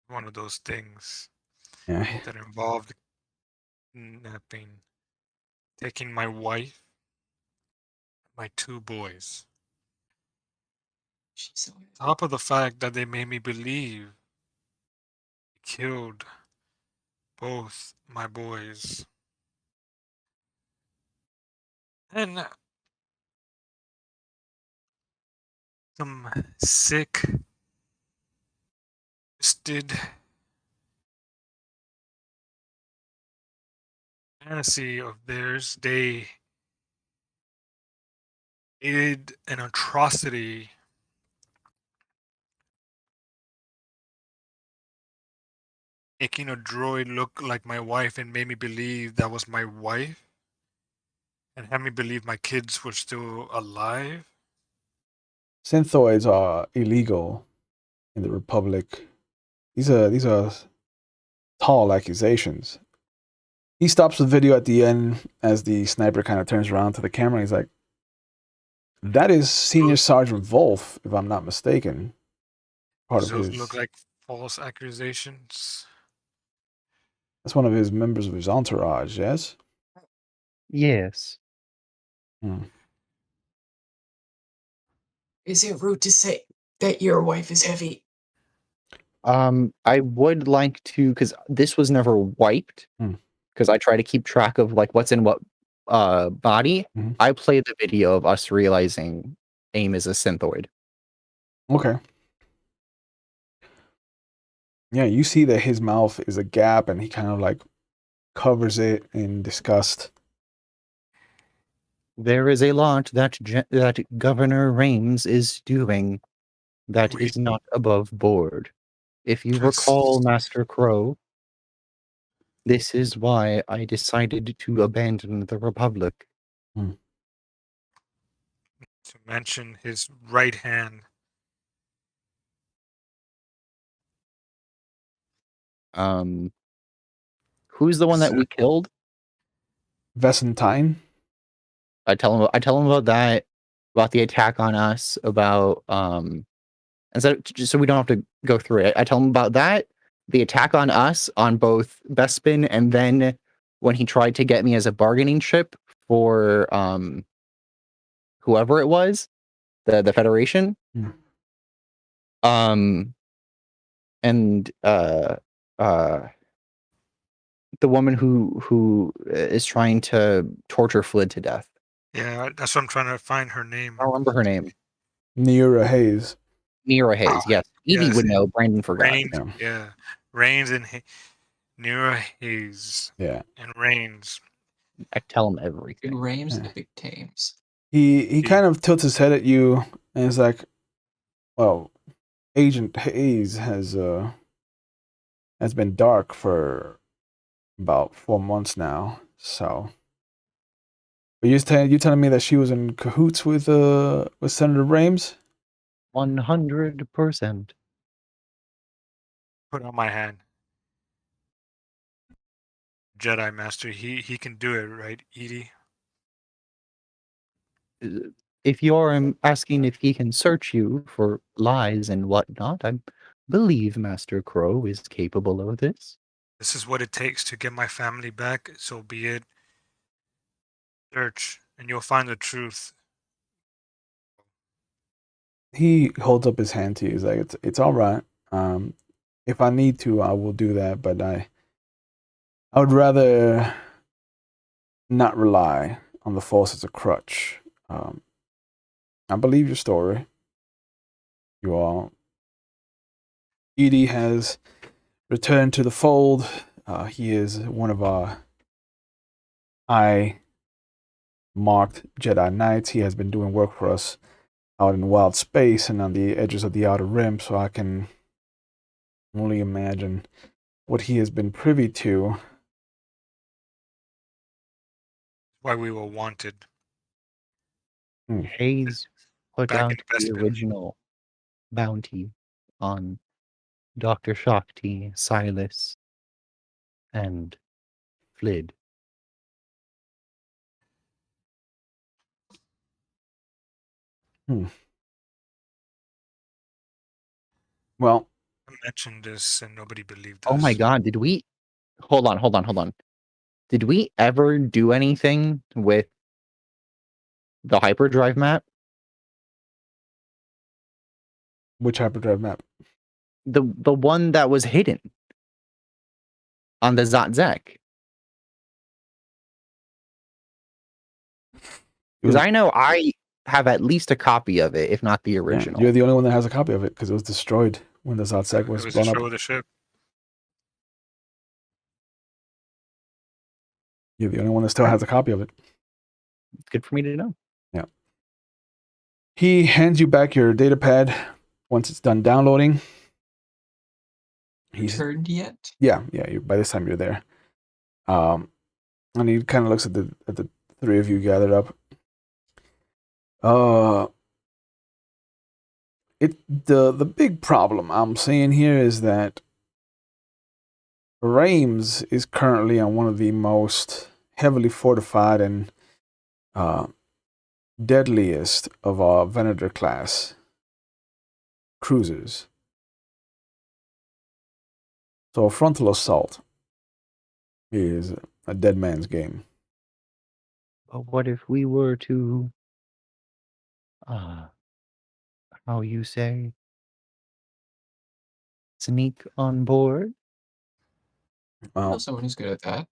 one of those things Yeah. that involved kidnapping, taking my wife, my 2 boys. She's so Top of the fact that they made me believe he killed both my boys. And some sick, twisted fantasy of theirs. They did an atrocity making a droid look like my wife and made me believe that was my wife and had me believe my kids were still alive. Synthoids are illegal in the Republic. These are tall accusations. He stops the video at the end as the sniper kind of turns around to the camera. He's like, "That is Senior Sergeant Wolf, if I'm not mistaken." Part of Those his look like false accusations. That's one of his members of his entourage. Yes. Yes. Is it rude to say that your wife is heavy? I would like to, because this was never wiped, because I try to keep track of like what's in what body. Mhm. I played the video of us realizing AIM is a synthoid. Okay. Yeah, you see that his mouth is a gap, and he kind of like covers it in disgust. There is a lot that Governor Raimes is doing that is not above board. If you recall, Master Crow, this is why I decided to abandon the Republic. To mention his right hand. Who's the one that we killed? Vesentine. I tell him about that, about the attack on us, about and so we don't have to go through it. I tell him about that, the attack on us on both Bespin, and then when he tried to get me as a bargaining chip for whoever it was, the Federation. And the woman who is trying to torture Flid to death. Yeah, that's what I'm trying to find her name. I don't remember her name. Neera Hayes. Neera Hayes, yes. Evie yes, would know. Brandon forgot. Raimes, yeah. Raimes and Neera Hayes. Yeah. And Raimes. I tell him everything. Raimes epic tames. He kind of tilts his head at you and is like, "Well, Agent Hayes has been dark for about 4 months now. So, but you telling me that she was in cahoots with Senator Raimes? 100%. Put on my hand. Jedi Master. He can do it, right, Edie? If you're asking if he can search you for lies and whatnot, I believe Master Crow is capable of this. This is what it takes to get my family back, so be it. Search, and you'll find the truth. He holds up his hand to you. He's like, it's all right. If I need to, I will do that, but I would rather not rely on the Force as a crutch. I believe your story. You all. Edie has returned to the fold. He is one of our marked Jedi Knights. He has been doing work for us out in wild space and on the edges of the Outer Rim, so I can only imagine what he has been privy to. Why we were wanted. Hayes put Back in out the Bespin. original bounty on Dr. Shakti, Silas, and Flid. Well, I mentioned this and nobody believed us. Oh my god, did we... Hold on. Did we ever do anything with the hyperdrive map? which hyperdrive map? The one that was hidden on the Zatzek. Because I know I have at least a copy of it, if not the original. Yeah, you're the only one that has a copy of it because it was destroyed when the Zatzek was It was blown a up. show of the ship. You're the only one that still has a copy of it. It's good for me to know. Yeah. He hands you back your data pad once it's done downloading. Returned yet? Yeah. By this time you're there. And he kind of looks at the three of you gathered up. The big problem I'm seeing here is that Raimes is currently on one of the most heavily fortified and deadliest of our Venator class cruisers. So a frontal assault is a dead man's game. But what if we were to, how you say, sneak on board? I know someone who's good at that.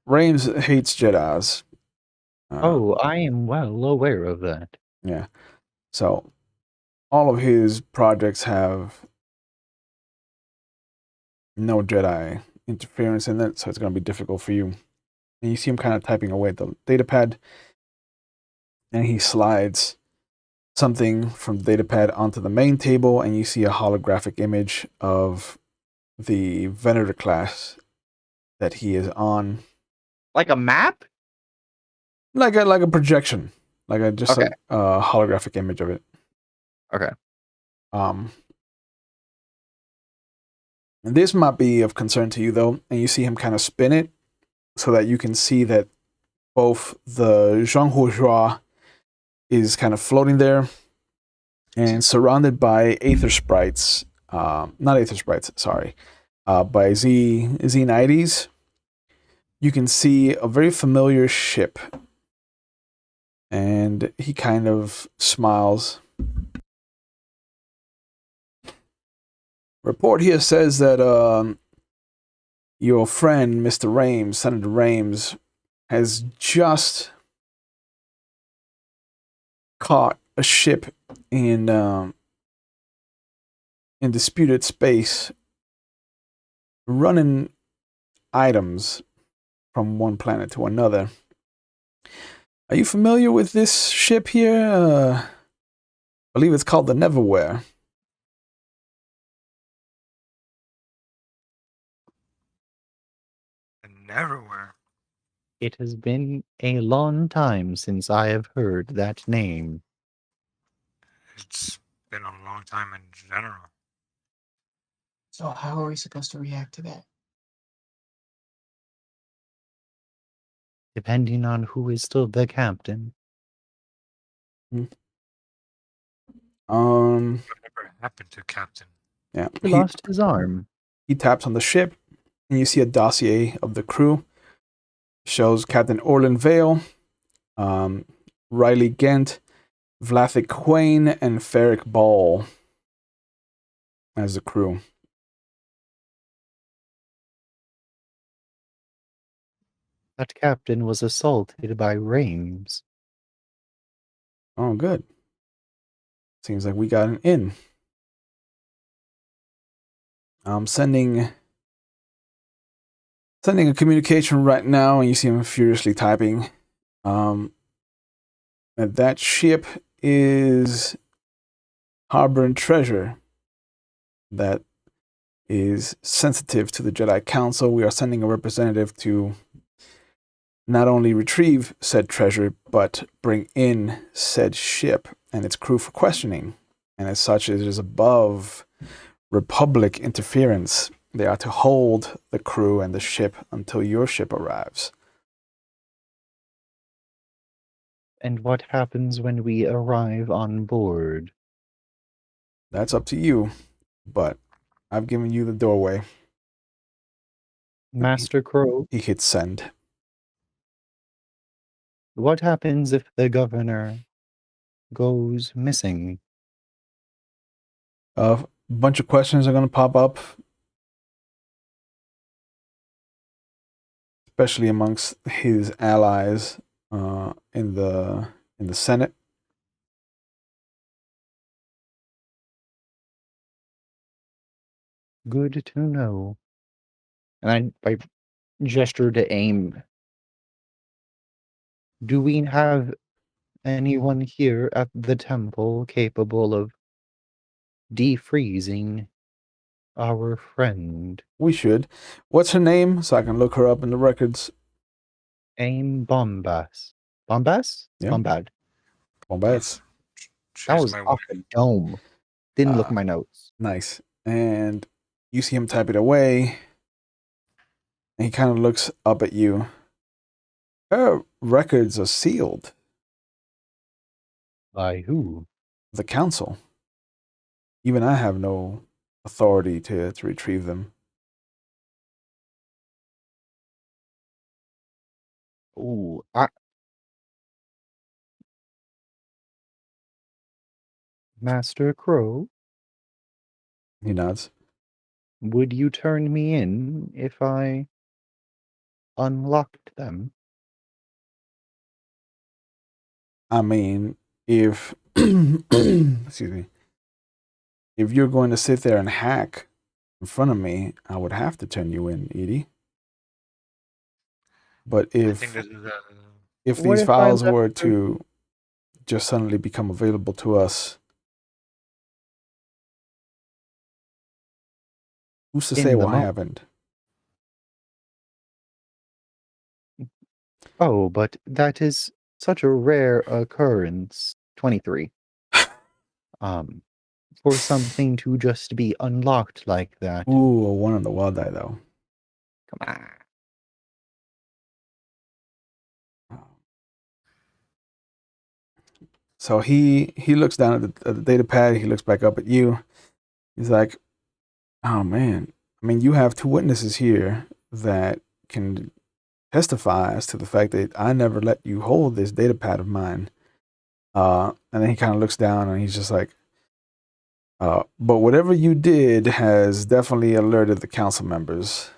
Raimes hates Jedis. I am well aware of that. Yeah. So all of his projects have no Jedi interference in it, so it's going to be difficult for you. And you see him kind of typing away at the data pad, and he slides something from the datapad onto the main table, and you see a holographic image of the Venator class that he is on. Like a map? Like a projection. Like a holographic image of it. Okay. And this might be of concern to you though, and you see him kind of spin it so that you can see that both the Zhonghuzhua is kind of floating there and surrounded by aether sprites. Not aether sprites, sorry. By Z90s. You can see a very familiar ship. And he kind of smiles. Report here says that your friend, Mr. Raimes, Senator Raimes, has just caught a ship in disputed space running items from one planet to another. Are you familiar with this ship here? I believe it's called the Neverwhere. The Neverwhere. It has been a long time since I have heard that name. It's been a long time in general. So how are we supposed to react to that? depending on who is still the captain. Whatever happened to Captain? Yeah. He lost his arm. He taps on the ship, and you see a dossier of the crew. Shows Captain Orlin Vale, Riley Gent, Vlathic Quain, and Ferric Ball as the crew. That captain was assaulted by Raimes. Oh, good. Seems like we got an in. I'm sending a communication right now, and you see him furiously typing. And that ship is harboring treasure that is sensitive to the Jedi Council. We are sending a representative to not only retrieve said treasure, but bring in said ship and its crew for questioning. And as such, it is above Republic interference. They are to hold the crew and the ship until your ship arrives. And what happens when we arrive on board? That's up to you, but I've given you the doorway. Master Crow, He hits send. what happens if the governor goes missing? A bunch of questions are going to pop up, especially amongst his allies in the Senate. Good to know. And I gesture to aim. Do we have anyone here at the temple capable of defreezing our friend? We should. What's her name, so I can look her up in the records? Aim Bombas. Bombas? Yeah. Bombad. Bombas. That She's was my off wife. the dome. Didn't look at my notes. Nice. And you see him type it away, and he kind of looks up at you. Her records are sealed. By who? The council. Even I have no authority to retrieve them. Ooh, Master Crow, He nods. would you turn me in if I unlocked them? I mean, if excuse me, if you're going to sit there and hack in front of me, I would have to turn you in, Edie. But I think this is if What these if I files left were her- to just suddenly become available to us, who's to In say the what mo- happened? Oh, but that is such a rare occurrence. 23. For something to just be unlocked like that. Ooh, a one on the wild die though. Come on. So he looks down at the data pad. He looks back up at you. He's like, "Oh man, I mean, you have two witnesses here that can testify as to the fact that I never let you hold this data pad of mine." And then he kind of looks down and he's just like, "But whatever you did has definitely alerted the council members."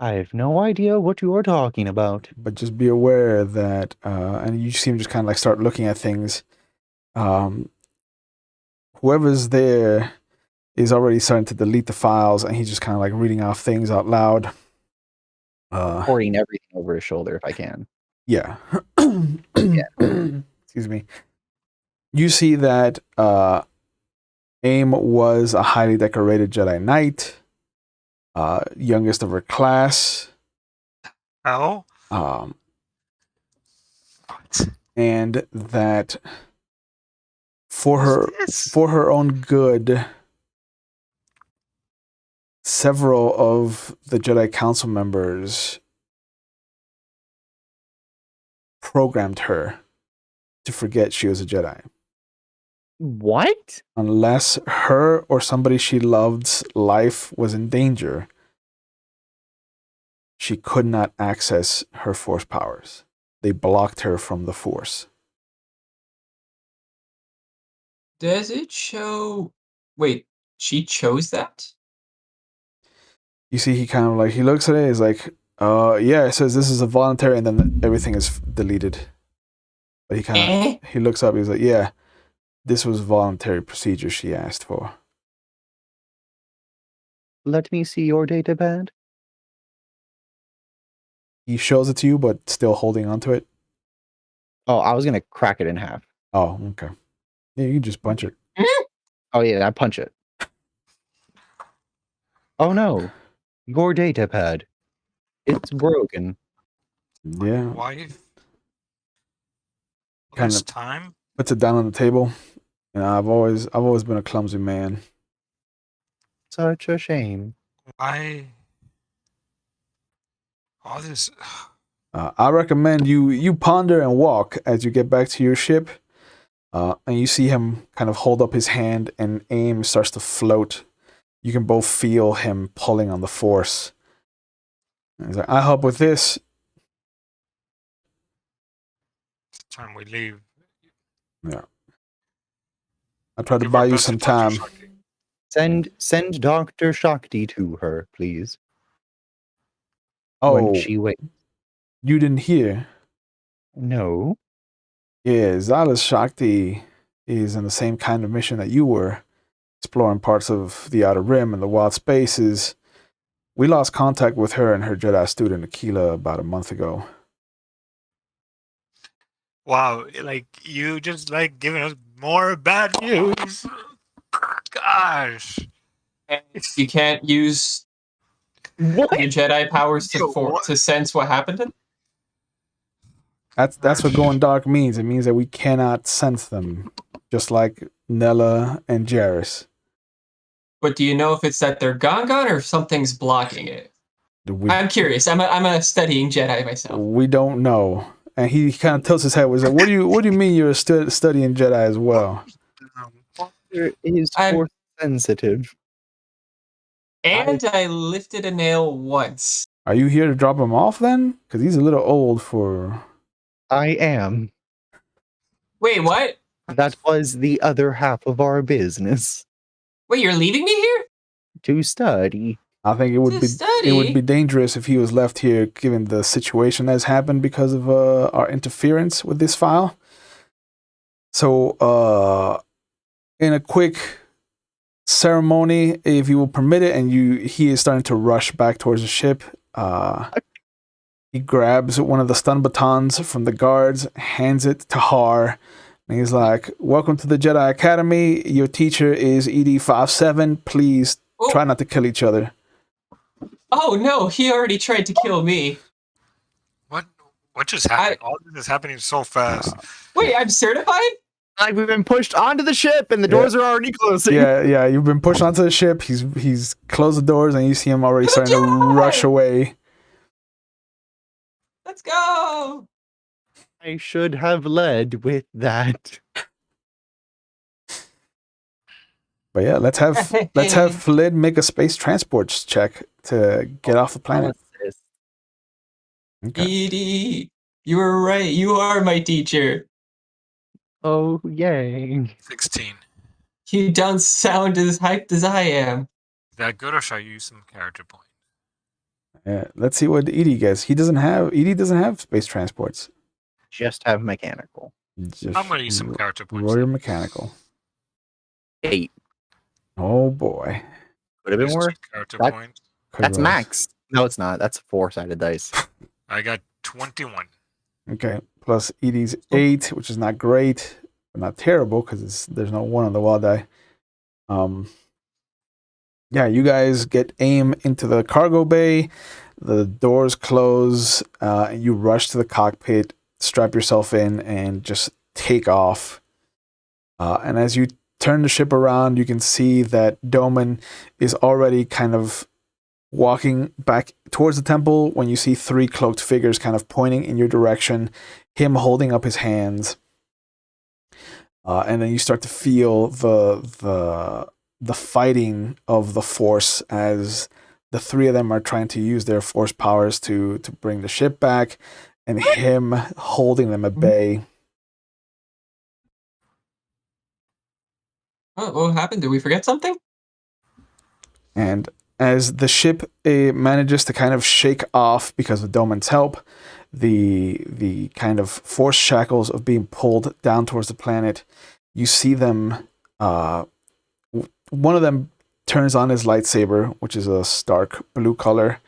I have no idea what you are talking about. But just be aware that, and you see him just kind of like start looking at things. Whoever's there is already starting to delete the files, and he's just kind of like reading off things out loud. Pouring everything over his shoulder if I can. Yeah. Excuse me. You see that AIM was a highly decorated Jedi Knight, youngest of her class. how? What? What? And that for What's this? her own good, several of the Jedi Council members programmed her to forget she was a Jedi. What? Unless her or somebody she loved's life was in danger, she could not access her Force powers. They blocked her from the Force. Does it show? Wait, she chose that? You see, he kind of like, he looks at it, he's like, yeah, it says this is a voluntary, and then everything is deleted. But he looks up, he's like, yeah, this was voluntary procedure she asked for. Let me see your datapad. He shows it to you, but still holding onto it. Oh, I was gonna crack it in half. Oh, okay. Yeah, you can just punch it. Oh yeah, I punch it. Oh no, your datapad. It's broken. Yeah. Wife. All Kind this of time. puts it down on the table. And I've always been a clumsy man. Such a shame. Why? All this. I recommend you ponder and walk as you get back to your ship. And you see him kind of hold up his hand, and AIM starts to float. You can both feel him pulling on the Force. And he's like, I'll help with this. It's time we leave. Yeah. I tried to Give our buy you best some to Dr. time. Shakti. Send Dr. Shakti to her, please. Oh, When she wakes. you didn't hear? No. Yeah, Silas Shakti is in the same kind of mission that you were, exploring parts of the Outer Rim and the wild spaces. We lost contact with her and her Jedi student Akilah about a month ago. Wow, like you just like giving us more bad news. Gosh. And you can't use What? your Jedi powers Yo, what? to sense what happened. That's what going dark means. It means that we cannot sense them, just like Nella and Jairus. But do you know if it's that they're gone or if something's blocking it? We, I'm curious. I'm a studying Jedi myself. we don't know. And he kind of tilts his head. Was like, "What do you mean you're studying Jedi as well?" It is I'm- force sensitive. And I lifted a nail once. Are you here to drop him off then? Because he's a little old for. I am. Wait, what? That was the other half of our business. Wait, you're leaving me here? To study. I think it would To be study? it would be dangerous if he was left here, given the situation that's happened because of our interference with this file. So, in a quick ceremony, if you will permit it, and he is starting to rush back towards the ship. He grabs one of the stun batons from the guards, hands it to Har, and he's like, "Welcome to the Jedi Academy. Your teacher is Ep.37. Please try not to kill each other." Oh no, he already tried to kill me. What just happened? All this is happening so fast. Wait, I'm certified? Like we've been pushed onto the ship and the doors are already closing. Yeah, you've been pushed onto the ship. He's closed the doors, and you see him already starting to rush away. Let's go. I should have led with that. But yeah, let's have Flid make a space transports check to get off the planet. Okay. Edie, you were right. You are my teacher. Oh, yay. 16. You don't sound as hyped as I am. Is that good, or should I use some character points? Yeah, let's see what Edie gets. Edie doesn't have space transports. Just have mechanical. I'm gonna use some character points. Roll your mechanical. 8. Oh boy. Would have been Use worse. two character That- points. That's max. No, it's not. That's a 4-sided dice. I got 21. Okay. Plus Edie's 8, which is not great, but not terrible because there's no 1 on the wall die. Yeah, you guys get AIM into the cargo bay. The doors close. You rush to the cockpit, strap yourself in, and just take off. And as you turn the ship around, you can see that Doman is already kind of walking back towards the temple when you see 3 cloaked figures kind of pointing in your direction, him holding up his hands. And then you start to feel the fighting of the Force as the 3 of them are trying to use their Force powers to bring the ship back, and him holding them at bay. Oh, what happened? Did we forget something? And as the ship manages to kind of shake off, because of Doman's help, the kind of Force shackles of being pulled down towards the planet, you see them. One of them turns on his lightsaber, which is a stark blue color,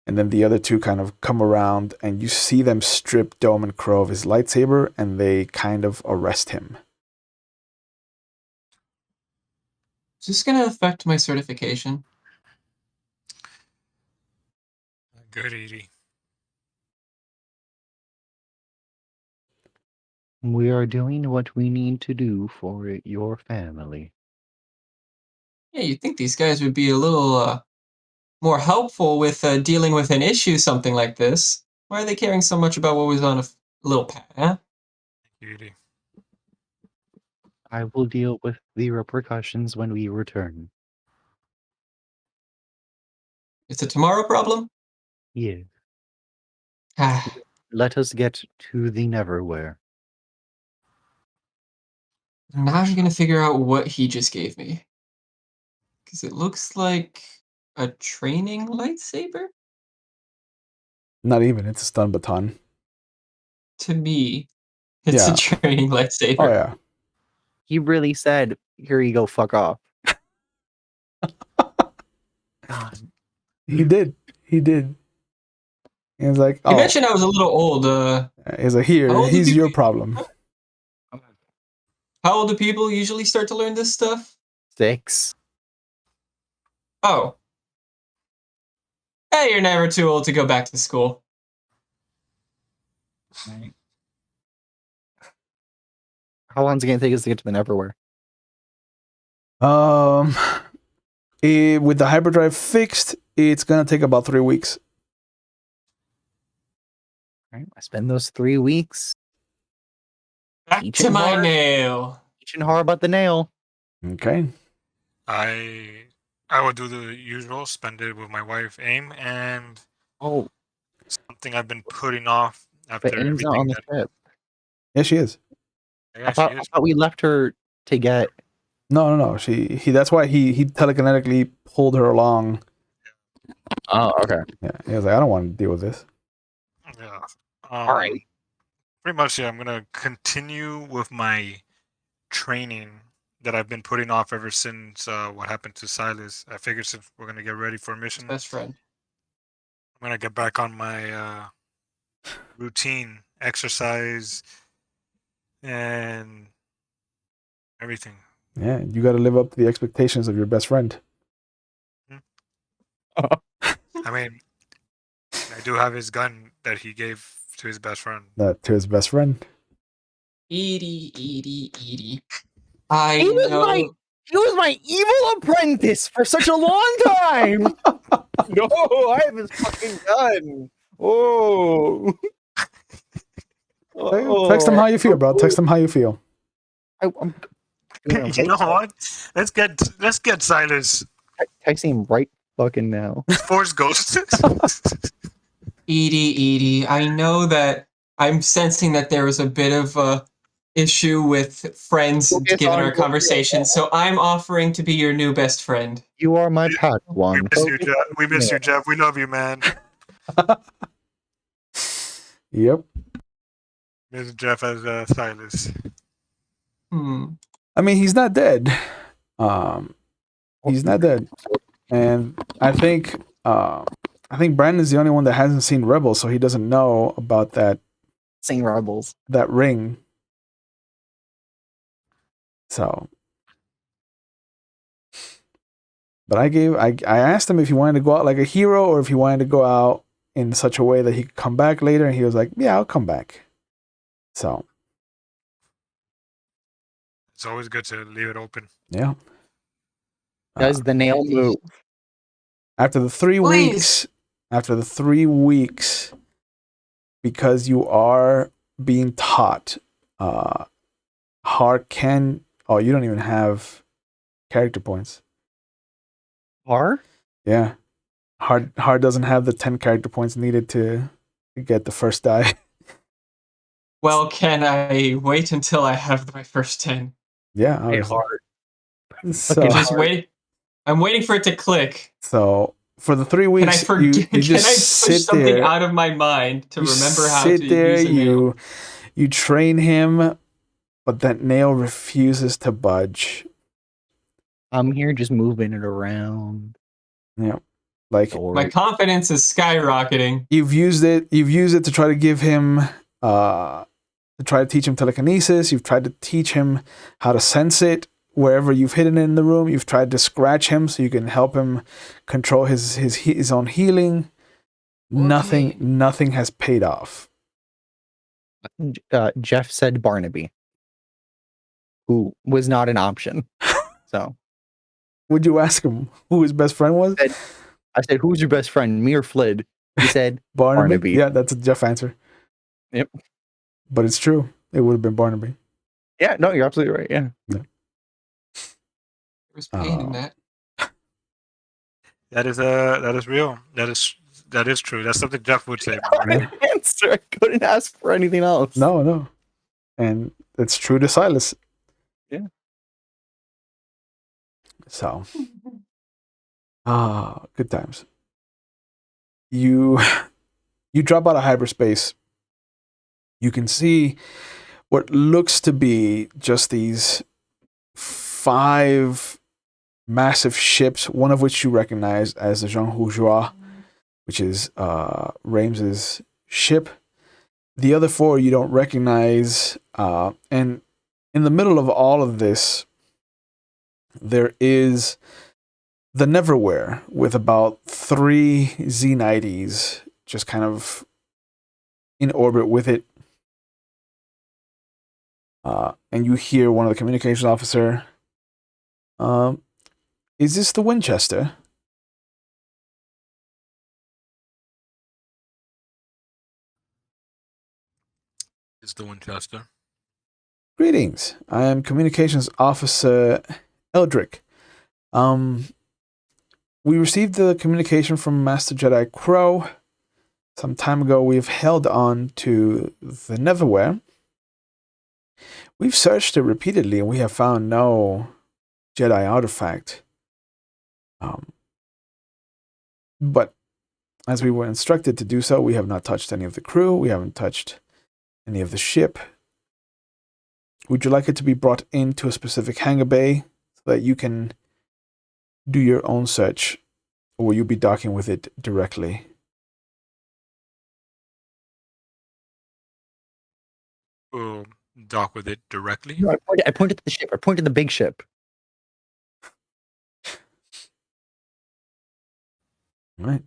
and then the other 2 kind of come around, and you see them strip Doman Crow of his lightsaber, and they kind of arrest him. Is this going to affect my certification? Good, Edie. We are doing what we need to do for your family. Yeah, you'd think these guys would be a little more helpful with dealing with an issue, something like this. Why are they caring so much about what was on a little pad, huh? Edie. I will deal with the repercussions when we return. It's a tomorrow problem? Yes. Ah, Let us get to the Neverwhere. I'm now going to figure out what he just gave me. Because it looks like a training lightsaber? Not even, it's a stun baton. To me, it's Yeah. a training lightsaber. Oh, yeah. He really said, "Here you go, fuck off." God. He did. He did. He was like, You mentioned I was a little old. he's like, How here, old he's do your people- problem. How old do people usually start to learn this stuff? 6. Oh. Hey, you're never too old to go back to school. Right. How long is it going to take us to get to the Neverwhere? With the hyperdrive fixed, it's gonna take about 3 weeks. Right. I spend those 3 weeks Back Teaching to my hard. nail. teaching hard about the nail. Okay. I would do the usual, spend it with my wife, Aim, and Oh, something I've been putting off but after Aim's not on everything the that. ship. Yeah, she is. Yeah, I thought she is. we left her to get. No. He. That's why he telekinetically pulled her along. Oh, okay. Yeah. He was like, I don't want to deal with this. Yeah. All right. Pretty much, yeah. I'm gonna continue with my training that I've been putting off ever since what happened to Silas. I figured since we're gonna get ready for a mission, Best friend. I'm gonna get back on my routine, exercise, and everything. Yeah, you got to live up to the expectations of your best friend. I mean, I do have his gun that he gave to his best friend. To his best friend. Edie. I He was know. He was my evil apprentice for such a long time. No, I have his fucking gun. Oh. Text him how you feel, bro. Text him how you feel. I'm You know what? Let's get Silas. texting him right fucking now. Force Ghost. Edie, I know that I'm sensing that there was a bit of a issue with friends Focus given on our what conversation, so I'm offering to be your new best friend. You are my We Padawan. miss you, Jeff. We miss you, Jeff. We love you, man. Yep. Miss Jeff as Silas. I mean, he's not dead. He's not dead, and I think Brandon's the only one that hasn't seen Rebels, so he doesn't know about that Rebels. that ring. So, but I asked him if he wanted to go out like a hero or if he wanted to go out in such a way that he could come back later, and he was like, "Yeah, I'll come back." So, It's always good to leave it open. yeah. Does the nail move? After the 3 Please. weeks, because you are being taught, Har can. Oh, you don't even have character points. R? Yeah, Har doesn't have the 10 character points needed to get the first die. Well, can I wait until I have my first 10? Yeah, Hey, obviously. hard. So, Just wait. I'm waiting for it to click. so for the 3 Can I weeks, forget? you Can just I push sit something there. out of my mind to You remember how sit to there. use a nail? You train him, but that nail refuses to budge. I'm here just moving it around. Yeah, like My confidence is skyrocketing. you've used it to try to give him to try to teach him telekinesis. You've tried to teach him how to sense it wherever you've hidden it in the room. You've tried to scratch him so you can help him control his own healing. Okay. Nothing has paid off. Jeff said Barnaby, who was not an option. So Would you ask him who his best friend was? I said, "Who's your best friend, me or Flid?" He said, Barnaby. Yeah, that's a Jeff answer. Yep. But it's true. It would have been Barnaby. "Yeah, no, you're absolutely right. Yeah." There's pain in that. That is real. That is true. That's something Jeff would say. Answer. I couldn't ask for anything else. No. And it's true to Silas. Yeah. So, good times. You drop out of hyperspace. You can see what looks to be just these 5 massive ships, one of which you recognize as the Jean Hujua, which is Raimes's ship. The other 4 you don't recognize. And in the middle of all of this, there is the Neverwhere with about 3 Z90s just kind of in orbit with it. And you hear one of the communications officer, is this the Winchester? It's the Winchester. Greetings. I am communications officer Eldrick. We received the communication from Master Jedi Crow. Some time ago, we've held on to the Neverwhere. We've searched it repeatedly, and we have found no Jedi artifact. But as we were instructed to do so, we have not touched any of the crew. We haven't touched any of the ship. Would you like it to be brought into a specific hangar bay so that you can do your own search, or will you be docking with it directly? We'll dock with it directly. No, I pointed to the ship. I pointed to the big ship. All right.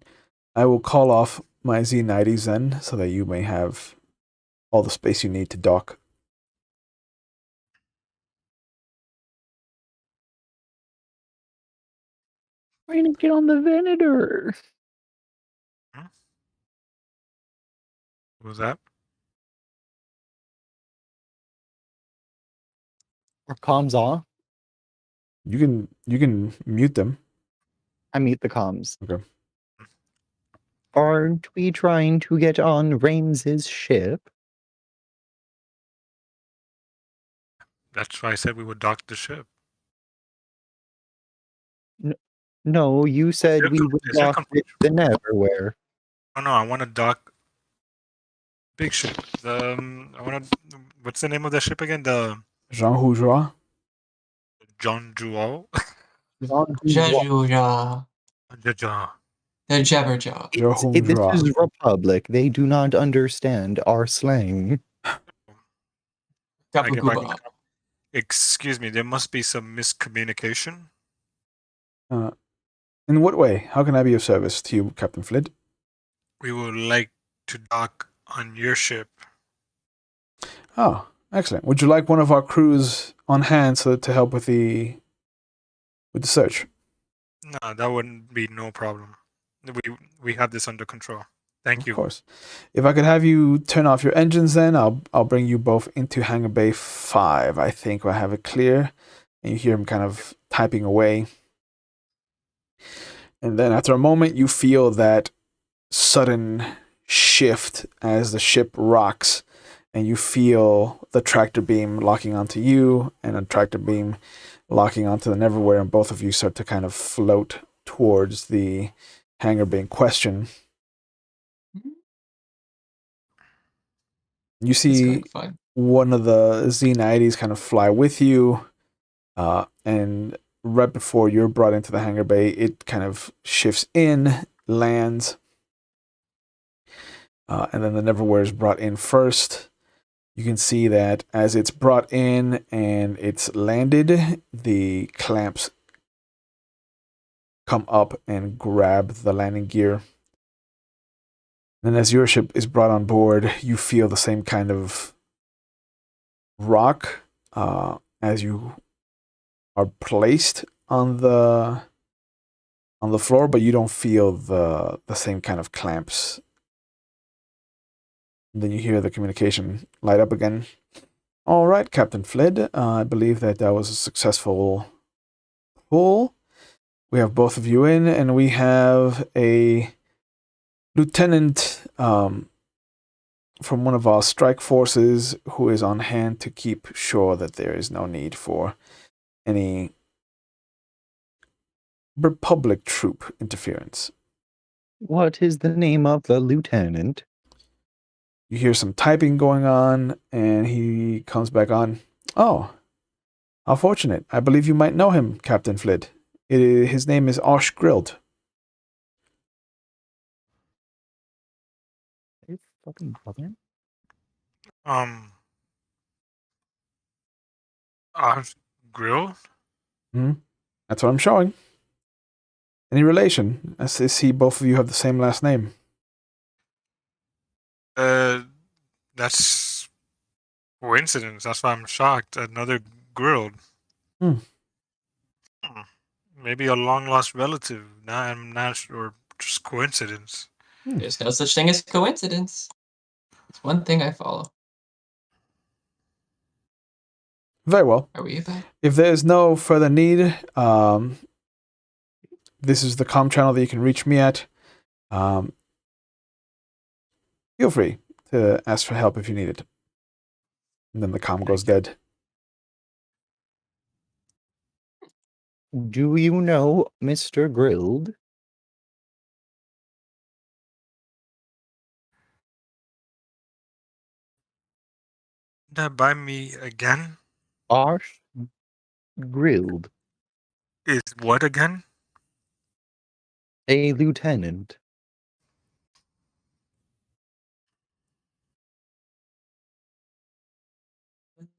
I will call off my Z90s then, so that you may have all the space you need to dock. Trying to get on the Venator. What was that? Are comms off? You can mute them. I mute the comms. Okay. Aren't we trying to get on Raimes's ship? That's why I said we would dock the ship. No, you said Is we there would is there dock with the Neverwhere. Oh no, I want to dock big ship. I want to. What's the name of the ship again? The Jean Hujua. John Juo. Jajuja. Jaja. The Jabberjaw. This is Republic. They do not understand our slang. Gabaguba. Excuse me, there must be some miscommunication. In what way? How can I be of service to you, Captain Flid? We would like to dock on your ship. Oh, excellent. Would you like one of our crews on hand so to help with the search? No, that wouldn't be no problem. We have this under control. Thank Of you. course. If I could have you turn off your engines, then I'll bring you both into Hangar Bay 5. I think I have it clear, and you hear him kind of typing away. And then after a moment, you feel that sudden shift as the ship rocks, and you feel the tractor beam locking onto you and a tractor beam locking onto the Neverwhere, and both of you start to kind of float towards the hangar bay in question. You It's see going fine. one of the Z90s kind of fly with you, and right before you're brought into the hangar bay, it kind of shifts in, lands, and then the Neverwhere is brought in first. You can see that as it's brought in and it's landed, the clamps come up and grab the landing gear. And as your ship is brought on board, you feel the same kind of rock as you are placed on the floor, but you don't feel the same kind of clamps. And then you hear the communication light up again. All right, Captain Flid, I believe that was a successful pull. We have both of you in, and we have a lieutenant from one of our strike forces who is on hand to keep sure that there is no need for any Republic troop interference. What is the name of the lieutenant? You hear some typing going on, and he comes back on. Oh, how fortunate. I believe you might know him, Captain Flid. His name is Osh Grilled. Are you fucking brother? Grill? That's what I'm showing. Any relation? I see both of you have the same last name. That's coincidence. That's why I'm shocked. Another grilled. Hmm. Maybe a long lost relative. I'm not sure. Just coincidence. There's no such thing as coincidence. It's one thing I follow. Very well. Are we about? If there's no further need, this is the comm channel that you can reach me at. Feel free to ask for help if you need it. And then the comm goes dead. Do you know Mr. Grilled? That by me again? Osh Grilled, Is what again? a lieutenant.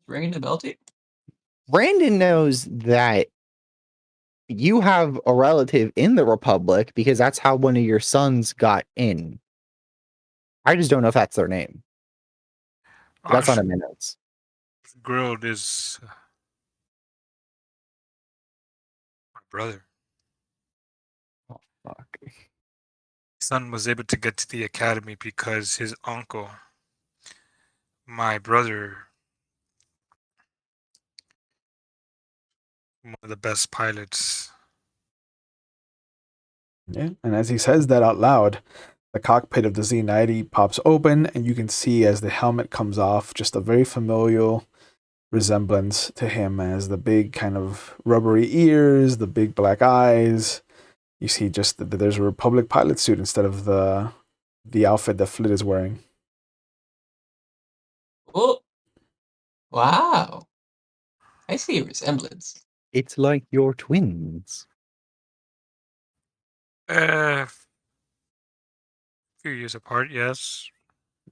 Ringing the bell to you? Brandon knows that you have a relative in the Republic because that's how one of your sons got in. I just don't know if that's their name. That's Osh on a minutes. Grilled is my brother. Oh, fuck. Son was able to get to the academy because his uncle, my brother, one of the best pilots. Yeah. And as he says that out loud, the cockpit of the Z90 pops open, and you can see as the helmet comes off just a very familial resemblance to him as the big kind of rubbery ears, the big black eyes. You see just that there's a Republic pilot suit instead of the outfit that Flid is wearing. Oh, wow. I see a resemblance. It's like your twins. Few years apart, yes.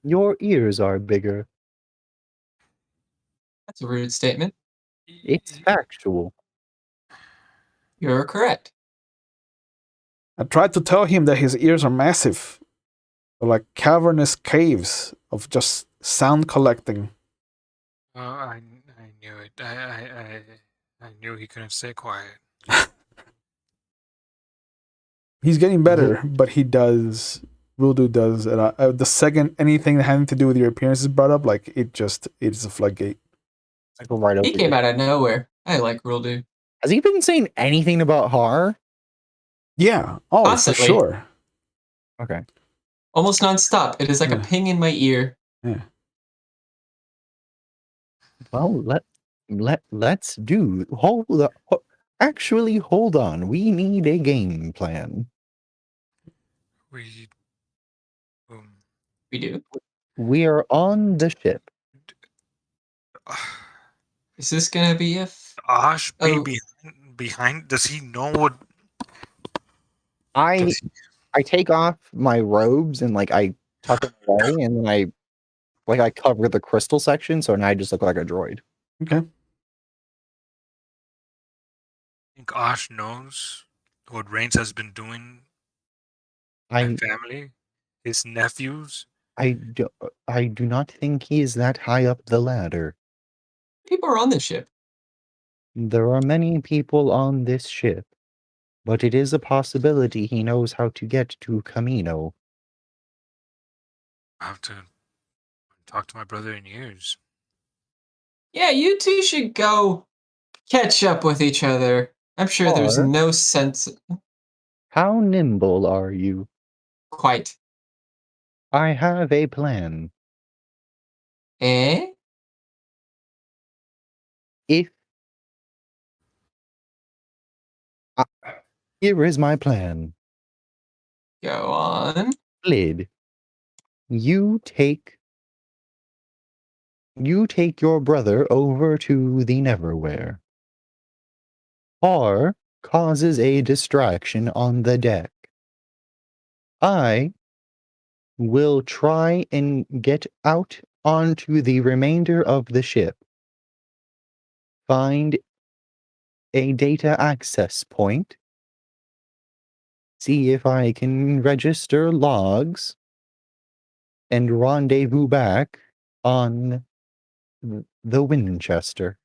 Your ears are bigger. That's a rude statement. It's factual. You're correct. I tried to tell him that his ears are massive. They're like cavernous caves of just sound collecting. I knew it. I knew he couldn't stay quiet. He's getting better, but he does. Ruldu does. The second anything having to do with your appearance is brought up, like it's a floodgate. I go right over He came here. out of nowhere. I like Ruldu. Has he been saying anything about Har? Yeah. Oh, Constantly. for sure. Okay. Almost nonstop. It is like a ping in my ear. Yeah. Well, let's do. Actually, hold on. We need a game plan. We We do. We are on the ship. Is this gonna be a? Ash be Oh. behind. Does he know what? I take off my robes and like I tuck them away, and then I cover the crystal section, so now I just look like a droid. Okay. Think Ash knows what Raimes has been doing. My family, his nephews. I do not think he is that high up the ladder. People are on this ship. There are many people on this ship, but it is a possibility he knows how to get to Kamino. I have to talk to my brother in years. Yeah, you two should go catch up with each other. I'm sure there's Or- no sense. How nimble are you? Quite. I have a plan. Eh? If here is my plan. Go on. Flid, you take your brother over to the Neverwhere. Har causes a distraction on the deck. I will try and get out onto the remainder of the ship. Find a data access point. See if I can register logs and rendezvous back on the Winchester.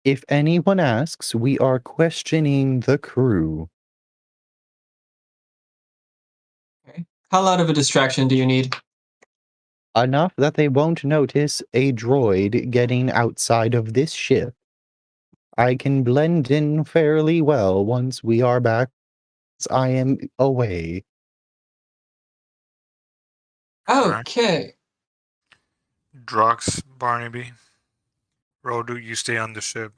If anyone asks, we are questioning the crew. Okay. How loud of a distraction do you need? Enough that they won't notice a droid getting outside of this ship. I can blend in fairly well once we are back. I am away. Okay. Drox, Barnaby, Rodu, you stay on the ship.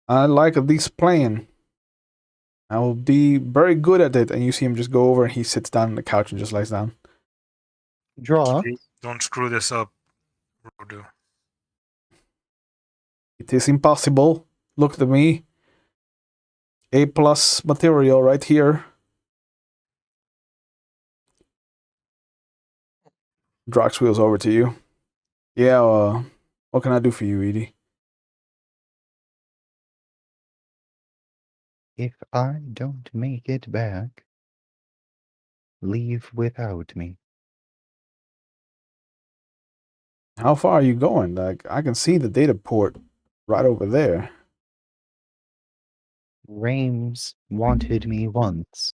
I like this plan. I will be very good at it. And you see him just go over and he sits down on the couch and just lies down. Draw. Don't screw this up, Rodu. It is impossible. Look at me. A+ material right here. Drox wheels over to you. Yeah, what can I do for you, Edie? If I don't make it back, leave without me. How far are you going? Like, I can see the data port right over there. Raimes wanted me once.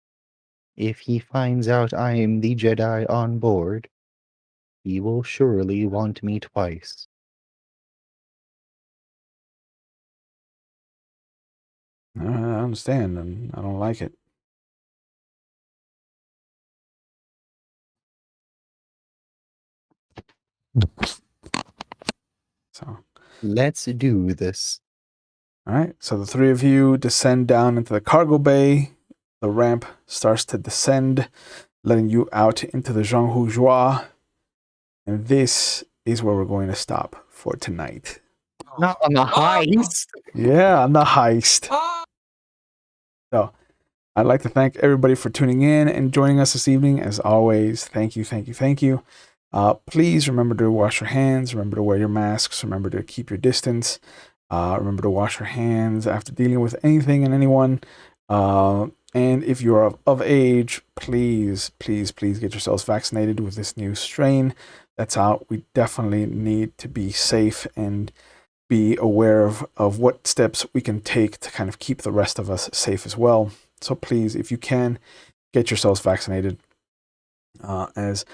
If he finds out I am the Jedi on board, he will surely want me twice. I understand, and I don't like it. So, Let's do this. all right. So the three of you descend down into the cargo bay. The ramp starts to descend, letting you out into the Zhanghu Jua. And this is where we're going to stop for tonight. Not on the heist. Yeah, on the heist. Ah! So, I'd like to thank everybody for tuning in and joining us this evening. As always, thank you, thank you, thank you. Please remember to wash your hands. Remember to wear your masks. Remember to keep your distance. Remember to wash your hands after dealing with anything and anyone. And if you are of age, please, please, please get yourselves vaccinated with this new strain that's out. We definitely need to be safe and be aware of what steps we can take to kind of keep the rest of us safe as well. So please, if you can, get yourselves vaccinated. As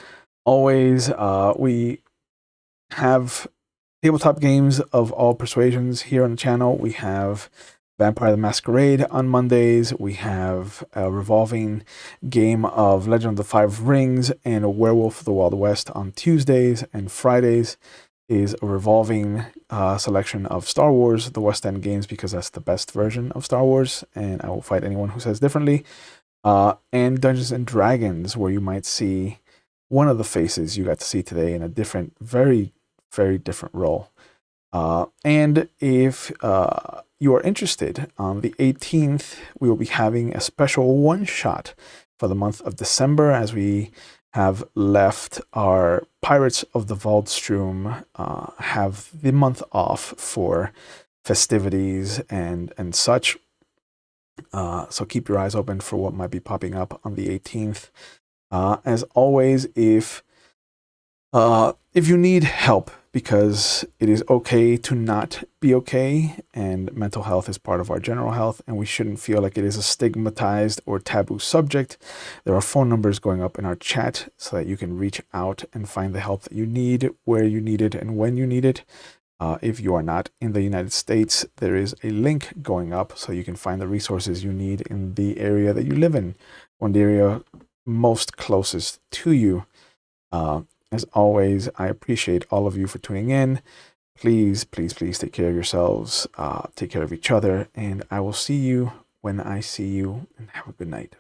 always, we have tabletop games of all persuasions here on the channel. We have Vampire the Masquerade on Mondays. We have a revolving game of Legend of the Five Rings and a Werewolf of the Wild West on Tuesdays, and Fridays is a revolving selection of Star Wars, the West End games, because that's the best version of Star Wars, and I will fight anyone who says differently. And Dungeons and Dragons, where you might see one of the faces you got to see today in a different, very, very different role. And if you are interested, on the 18th, we will be having a special one-shot for the month of December, as we have left our Pirates of the Waldstrom have the month off for festivities and such. So keep your eyes open for what might be popping up on the 18th. As always, if you need help, because it is okay to not be okay, and mental health is part of our general health, and we shouldn't feel like it is a stigmatized or taboo subject, there are phone numbers going up in our chat so that you can reach out and find the help that you need, where you need it, and when you need it. If you are not in the United States, there is a link going up so you can find the resources you need in the area that you live in, or in the area most closest to you. As always, I appreciate all of you for tuning in. Please, please, please take care of yourselves, take care of each other, and I will see you when I see you, and have a good night.